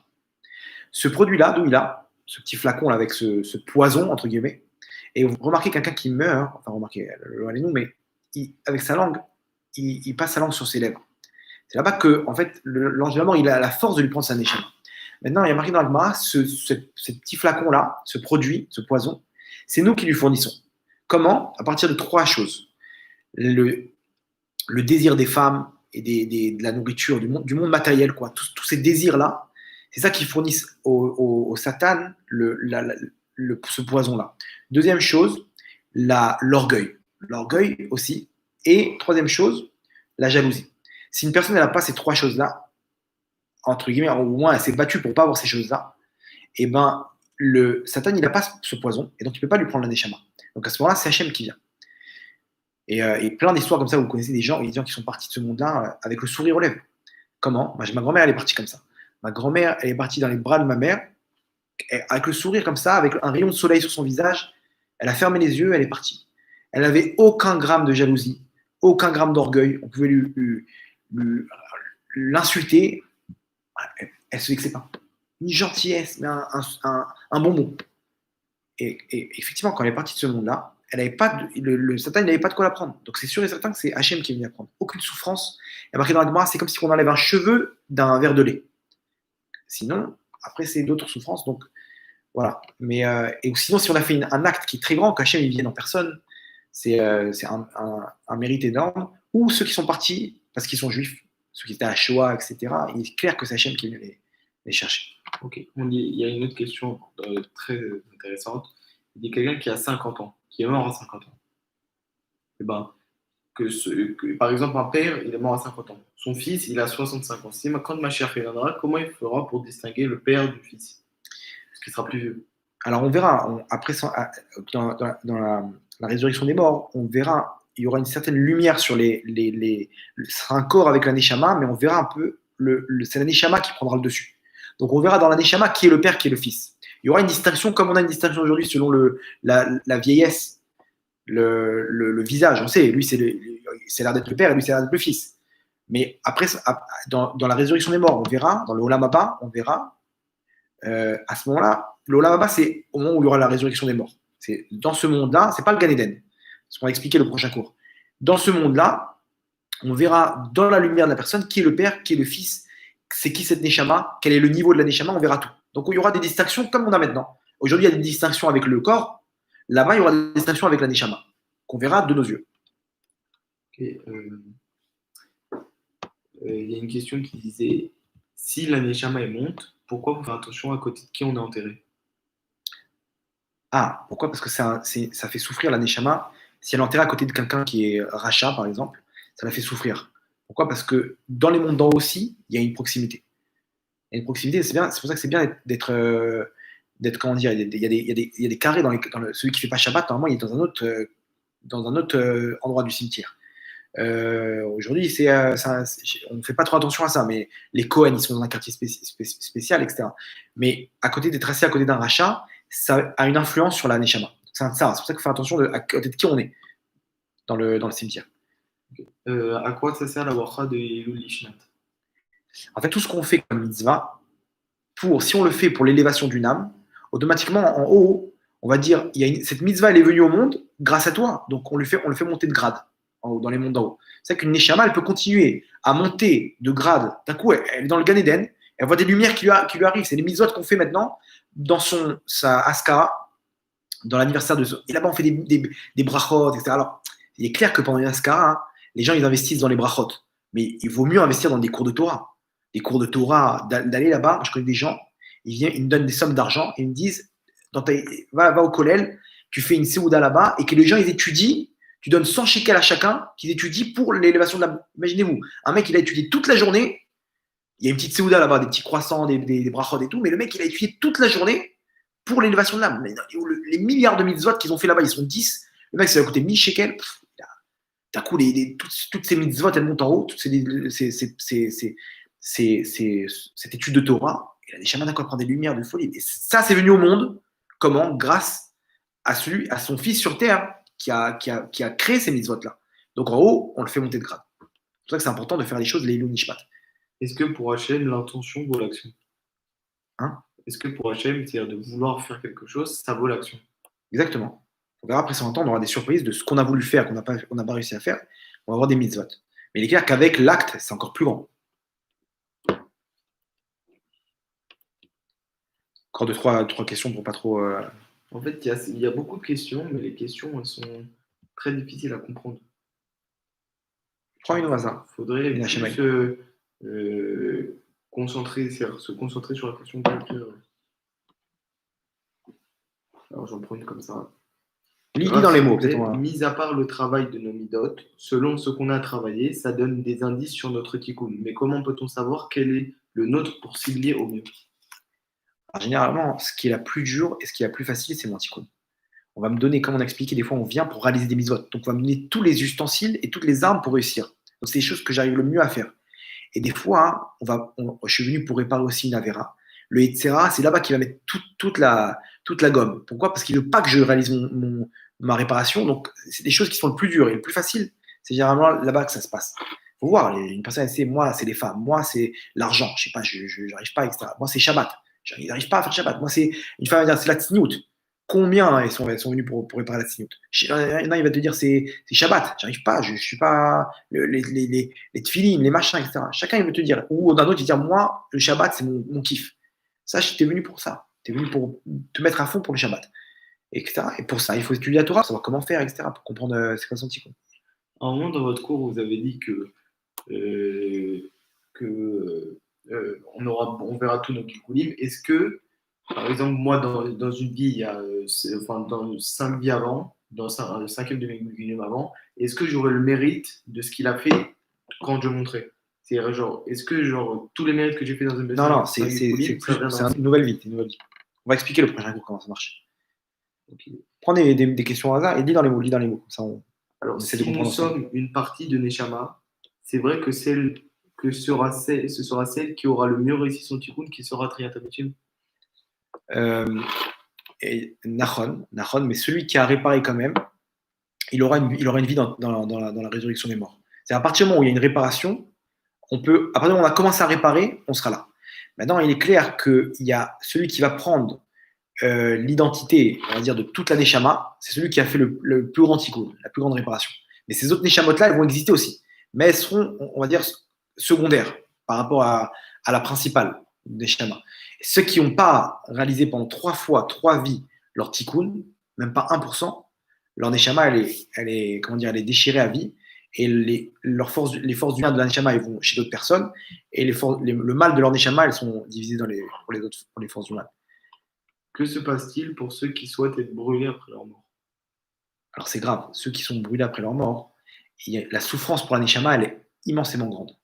Ce produit-là, d'où il a, ce petit flacon là, avec ce poison, entre guillemets, et vous remarquez quelqu'un qui meurt, enfin remarquez, allez-nous, mais avec sa langue, il passe sa langue sur ses lèvres. C'est là-bas que, en fait, l'ange de la mort, il a la force de lui prendre sa Neshama. Maintenant, il y a marqué dans la Gemara, ce petit flacon-là, ce produit, ce poison, c'est nous qui lui fournissons. Comment? À partir de 3 choses. Le désir des femmes et de la nourriture, du monde matériel, quoi. Tous ces désirs-là, c'est ça qui fournissent au Satan ce poison-là. Deuxième chose, l'orgueil. L'orgueil aussi. Et troisième chose, la jalousie. Si une personne n'a pas ces 3 choses-là, entre guillemets, au moins elle s'est battue pour ne pas avoir ces choses-là, et ben le Satan, il n'a pas ce poison, et donc il ne peut pas lui prendre la Neshama. Donc à ce moment-là, c'est Hachem qui vient. Et plein d'histoires comme ça, vous connaissez des gens qui sont partis de ce monde-là avec le sourire aux lèvres. Comment? Ma grand-mère, elle est partie comme ça. Ma grand-mère, elle est partie dans les bras de ma mère, avec le sourire comme ça, avec un rayon de soleil sur son visage. Elle a fermé les yeux, elle est partie. Elle n'avait aucun gramme de jalousie, aucun gramme d'orgueil. On pouvait l'insulter. Elle ne se vexait pas. Une gentillesse, mais un bon mot. Et effectivement, quand elle est partie de ce monde-là, elle avait pas le Satan n'avait pas de quoi la prendre. Donc c'est sûr et certain que c'est Hachem qui est venu la prendre. Aucune souffrance. Il y a marqué dans la Gemara, c'est comme si on enlève un cheveu d'un verre de lait. Sinon, après, c'est d'autres souffrances. Donc voilà. Mais et sinon, si on a fait un acte qui est très grand, qu'Hachem il vienne en personne, c'est un mérite énorme. Ou ceux qui sont partis parce qu'ils sont juifs, ceux qui étaient à Shoah, etc. Il est clair que c'est Hachem qui est venu les chercher. Ok. Il y a une autre question très intéressante. Il dit quelqu'un qui a 50 ans, qui est mort à 50 ans. Et ben, par exemple, un père, il est mort à 50 ans. Son fils, il a 65 ans. Quand Mashiach viendra, comment il fera pour distinguer le père du fils? Parce qu'il sera plus vieux. Alors on verra, après, dans la résurrection des morts, on verra, il y aura une certaine lumière sur ce sera un corps avec la Neshama, mais on verra un peu, c'est la Neshama qui prendra le dessus. Donc on verra dans la Neshama qui est le père, qui est le fils. Il y aura une distinction, comme on a une distinction aujourd'hui selon la vieillesse, le visage. On sait, lui, c'est l'air d'être le père et lui, c'est l'air d'être le fils. Mais après, dans la résurrection des morts, on verra, dans le Olam Haba, on verra, à ce moment-là, le Olam Haba, c'est au moment où il y aura la résurrection des morts. C'est dans ce monde-là, c'est pas le Gan Eden, ce qu'on va expliquer le prochain cours. Dans ce monde-là, on verra dans la lumière de la personne qui est le père, qui est le fils, c'est qui cette Neshama, quel est le niveau de la Neshama, on verra tout. Donc il y aura des distinctions comme on a maintenant. Aujourd'hui, il y a des distinctions avec le corps. Là-bas, il y aura des distinctions avec la Neshama, qu'on verra de nos yeux. Okay, il y a une question qui disait, si la Neshama est monte, pourquoi faut faire attention à côté de qui on est enterré? Ah, pourquoi? Parce que ça fait souffrir la Neshama. Si elle est enterrée à côté de quelqu'un qui est Racha, par exemple, ça la fait souffrir. Pourquoi? Parce que dans les mondes d'en haut aussi, il y a une proximité. Il y a une proximité, c'est pour ça que c'est bien d'être comment dire, il y a des carrés celui qui ne fait pas Shabbat, normalement, il est dans un autre endroit du cimetière. Aujourd'hui, on ne fait pas trop attention à ça, mais les Kohen, ils sont dans un quartier spécial, etc. Mais d'être assis à côté d'un rachat, ça a une influence sur la Neshama. C'est pour ça qu'il faut faire attention à côté de qui on est dans le cimetière. À quoi ça sert la bracha de Elul Lishnat? En fait, tout ce qu'on fait comme mitzvah, si on le fait pour l'élévation d'une âme, automatiquement, en haut, on va dire, cette mitzvah, elle est venue au monde grâce à toi. Donc, on le fait monter de grade en haut, dans les mondes d'en haut. C'est vrai qu'une neshama, elle peut continuer à monter de grade. D'un coup, elle est dans le Gan Eden, Elle voit des lumières qui lui arrivent. C'est les mitzvot qu'on fait maintenant dans sa Askara, dans l'anniversaire de. Et là-bas, on fait des brachot, etc. Alors, il est clair que pendant une Askara, hein, les gens, ils investissent dans les brachot. Mais il vaut mieux investir dans des cours de Torah. Des cours de Torah, d'aller là-bas. Je connais des gens, ils me donnent des sommes d'argent et ils me disent va au Kollel, tu fais une Seouda là-bas et que les gens, ils étudient. Tu donnes 100 shekels à chacun qu'ils étudient pour l'élévation de la. Imaginez-vous, un mec, il a étudié toute la journée. Il y a une petite Seouda là-bas, des petits croissants, des brachot et tout. Mais le mec, il a étudié toute la journée pour l'élévation de l'âme. Les milliards de mitzvot qu'ils ont fait là-bas, ils sont 10. Le mec, ça va coûter 1000 shekels. D'un coup, toutes ces mitzvot, elles montent en haut. Toutes cette étude de Torah. Et là, les chamans, d'accord, prend des lumières de folie. Et ça, c'est venu au monde. Comment? Grâce à son fils sur terre qui a créé ces mitzvot-là. Donc en haut, on le fait monter de grade. C'est pour ça que c'est important de faire les choses, les Ilou Nishmat. Est-ce que pour Hachem, l'intention vaut l'action? Hein? Est-ce que pour Hachem, c'est-à-dire de vouloir faire quelque chose, ça vaut l'action? Exactement. On verra après 100 ans, on aura des surprises de ce qu'on a voulu faire, qu'on n'a pas réussi à faire. On va avoir des mitzvot. Mais il est clair qu'avec l'acte, c'est encore plus grand. Encore trois questions pour pas trop. En fait, il y a beaucoup de questions, mais les questions, elles sont très difficiles à comprendre. Prends une au hasard. Il faudrait Une plus se concentrer sur la question de. Alors, j'en prends une comme ça. Lis dans les mots. Mis à part le travail de nos midotes, selon ce qu'on a travaillé, ça donne des indices sur notre tikkun. Mais comment peut-on savoir quel est le nôtre pour cibler au mieux? Alors, généralement, ce qui est la plus dure et ce qui est la plus facile, c'est mon tikkun. On va me donner, comme on a expliqué, des fois, on vient pour réaliser des mitzvot. Donc, on va me donner tous les ustensiles et toutes les armes pour réussir. Donc, c'est les choses que j'arrive le mieux à faire. Et des fois, je suis venu pour réparer aussi une Avera. Le Yetzera, c'est là-bas qu'il va mettre toute la gomme. Pourquoi? Parce qu'il ne veut pas que je réalise ma réparation. Donc, c'est des choses qui sont le plus dur et le plus facile. C'est généralement là-bas que ça se passe. Il faut voir, une personne, c'est moi, c'est les femmes. Moi, c'est l'argent. Je sais pas, je n'arrive pas, etc. Moi, c'est Shabbat. Je n'arrive pas à faire Shabbat. Moi, c'est une femme va dire, c'est la tsniout. Combien ils sont venus pour réparer la tsniout? Il va te dire, c'est Shabbat. J'arrive pas, je suis pas les tefilines, les machins, etc. Chacun, il veut te dire. Ou d'un autre, il va dire, moi, le Shabbat, c'est mon kiff. Ça, tu es venu pour ça. Tu es venu pour te mettre à fond pour le Shabbat. Etc. Et pour ça, il faut étudier la Torah, savoir comment faire, etc. Pour comprendre c'est quoi son tikkun. À un moment dans votre cours, vous avez dit que on verra tous nos tikkunim. Est-ce que, par exemple, moi, dans une vie, dans 5 vies avant, dans le 5e de mes tikkunim avant, est-ce que j'aurais le mérite de ce qu'il a fait quand je montrais? C'est-à-dire, est-ce que tous les mérites que j'ai fait dans une vie, non, c'est une nouvelle vie. On va expliquer le prochain cours comment ça marche. Okay. Prends des questions au hasard et lis dans les mots. Comme ça, alors, si nous sommes une partie de Neshama, c'est vrai que ce sera celle qui aura le mieux réussi son tikkun qui sera Triatabitim. Nachon, mais celui qui a réparé quand même, il aura une vie dans la résurrection des morts. C'est à partir du moment où il y a une réparation, à partir du moment où on a commencé à réparer, on sera là. Maintenant, il est clair qu'il y a celui qui va prendre l'identité, on va dire, de toute la Neshama, c'est celui qui a fait le plus grand tikkun, la plus grande réparation. Mais ces autres Neshamot-là, elles vont exister aussi. Mais elles seront, on va dire, secondaires par rapport à la principale Neshama. Ceux qui n'ont pas réalisé pendant 3 vies leur tikkun, même pas 1%, leur Neshama, elle est déchirée à vie. Et les forces du bien de la Neshama, elles vont chez d'autres personnes. Et le mal de leur Neshama, elles sont divisées pour les forces du mal. Que se passe-t-il pour ceux qui souhaitent être brûlés après leur mort? Alors c'est grave, ceux qui sont brûlés après leur mort, la souffrance pour la Neshama, elle est immensément grande.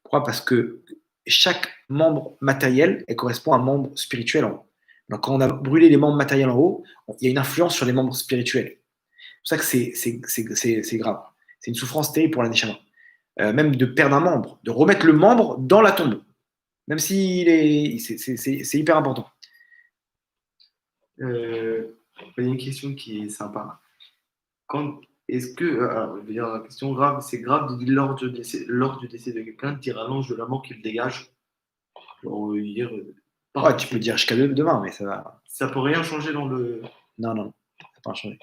Pourquoi? Parce que chaque membre matériel, elle correspond à un membre spirituel en haut. Donc quand on a brûlé les membres matériels en haut, il y a une influence sur les membres spirituels. C'est pour ça que c'est grave. C'est une souffrance terrible pour la Neshama. Même de perdre un membre, de remettre le membre dans la tombe. Même si c'est hyper important. Il y a une question qui est sympa. Est-ce que, la question grave, c'est grave de dire lors du décès de quelqu'un, de dire à l'ange de la mort qu'il dégage? Tu peux dire jusqu'à demain, mais ça va. Ça peut rien changer dans le. Non, ça peut pas changer.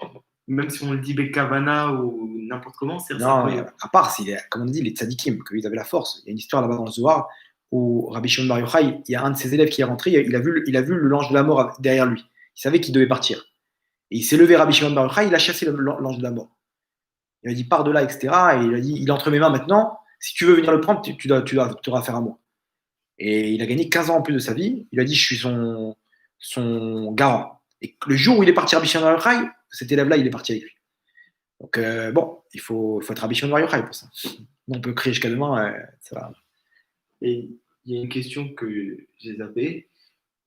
Même si on le dit Bekavana ou n'importe comment, c'est non, à part, comme on dit, les tzadikim, qu'ils avaient la force. Il y a une histoire là-bas dans le Zohar où Rabbi Shimon Bar Yochai, il y a un de ses élèves qui est rentré, il a vu l'ange de la mort derrière lui. Il savait qu'il devait partir. Et il s'est levé, Rabbi Shimon Bar Yochai, il a chassé l'ange de la mort. Il a dit, pars de là, etc. Et il a dit, il est entre mes mains maintenant. Si tu veux venir le prendre, tu dois faire à moi. Et il a gagné 15 ans en plus de sa vie. Il a dit, je suis son garant. Et le jour où il est parti Rabbi Shimon Bar Yochai, cet élève-là, il est parti avec lui. Donc, bon, il faut être Rabbi Shimon Bar Yochai pour ça. On peut crier jusqu'à demain, ça va. Et il y a une question que j'ai zappée.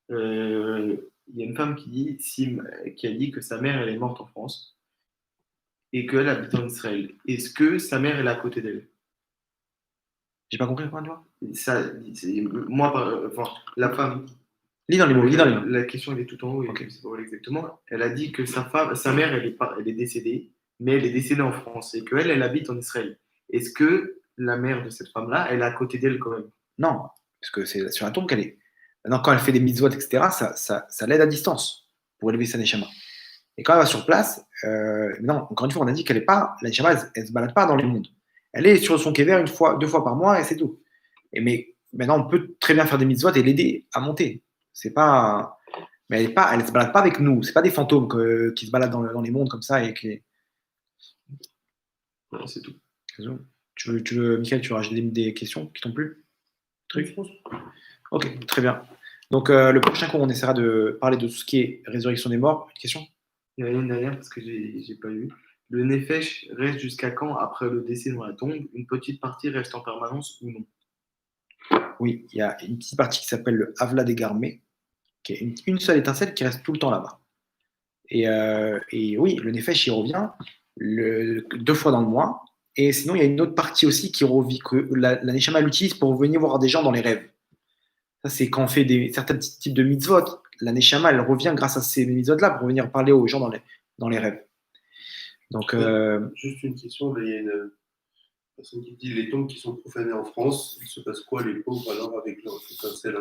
Il y a une femme qui a dit que sa mère elle est morte en France et qu'elle habite en Israël. Est-ce que sa mère elle est à côté d'elle? J'ai pas compris quoi, tu vois. La femme. Lis dans les mots, lis dans les mots. La question elle est tout en haut. Ok. C'est pas vrai exactement. Elle a dit que sa mère elle est décédée, mais elle est décédée en France et qu'elle habite en Israël. Est-ce que la mère de cette femme-là elle est à côté d'elle quand même? Non, parce que c'est sur la tombe qu'elle est. Maintenant, quand elle fait des mitzvot, etc., ça l'aide à distance pour élever sa neshama. Et quand elle va sur place, non, encore une fois, on a dit qu'elle est pas, la neshama, elle ne se balade pas dans les mondes. Elle est sur son kever deux fois par mois et c'est tout. Mais maintenant, on peut très bien faire des mitzvot et l'aider à monter. C'est pas, mais elle ne se balade pas avec nous. C'est pas des fantômes qui se baladent dans les mondes comme ça et qui. Voilà, c'est tout. Tu veux, Michael, tu veux rajouter des questions qui t'ont plu? Ok, très bien. Donc, le prochain cours, on essaiera de parler de tout ce qui est résurrection des morts. Une question? Il y en a une dernière parce que j'ai pas eu. Le Nefesh reste jusqu'à quand après le décès dans la tombe? Une petite partie reste en permanence ou non? Oui, il y a une petite partie qui s'appelle le Havla des Garmés, qui est une seule étincelle qui reste tout le temps là-bas. Et oui, le Nefesh, il revient 2 fois dans le mois. Et sinon, il y a une autre partie aussi qui revient, que la Neshama l'utilise pour venir voir des gens dans les rêves. Ça, c'est quand on fait certains types de mitzvot. La Neshama, elle revient grâce à ces mitzvot-là pour venir parler aux gens dans les rêves. Donc, Juste une question, il y a une personne qui dit les tombes qui sont profanées en France, il se passe quoi les pauvres alors avec leur étincelle?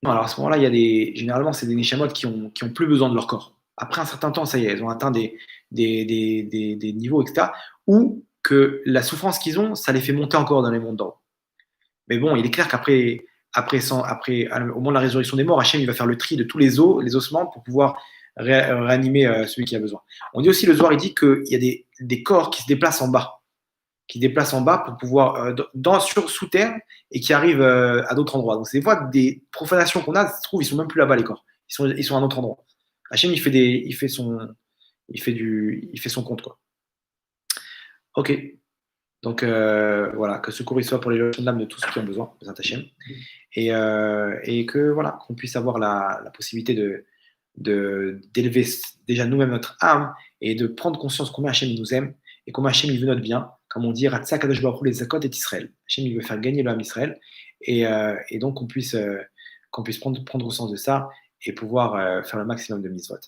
non, alors à ce moment-là, généralement, c'est des Neshamot qui ont plus besoin de leur corps. Après un certain temps, ça y est, elles ont atteint des niveaux, etc. Ou que la souffrance qu'ils ont, ça les fait monter encore dans les mondes d'en haut. Mais bon, il est clair qu'après, au moment de la résurrection des morts, Hachem, il va faire le tri de tous les ossements pour pouvoir réanimer celui qui a besoin. On dit aussi, le Zohar, il dit qu'il y a des corps qui se déplacent en bas, pour pouvoir, sous terre, et qui arrivent à d'autres endroits. Donc, c'est des fois des profanations qu'on a, ça se trouve, ils sont même plus là-bas, les corps. Ils sont à un autre endroit. Hachem, il fait son compte, quoi. Ok. Donc, voilà, que ce cours il soit pour les l'âme de tous ceux qui ont besoin, de Hachem. Et que, voilà, qu'on puisse avoir la possibilité d'élever déjà nous-mêmes notre âme et de prendre conscience combien Hachem nous aime et combien Hachem il veut notre bien. Comme on dit, Ratsa Kadosh Baruch Hu les Zakot et Israël. Hachem il veut faire gagner l'âme Israël et donc qu'on puisse prendre conscience de ça et pouvoir faire le maximum de mitzvot.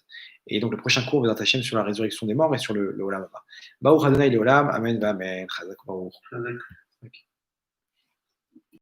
Et donc le prochain cours va être Hachem sur la résurrection des morts et sur le Olam Haba. Baruch Adonai le Olam, Amen, Amen, Chazak Baruch.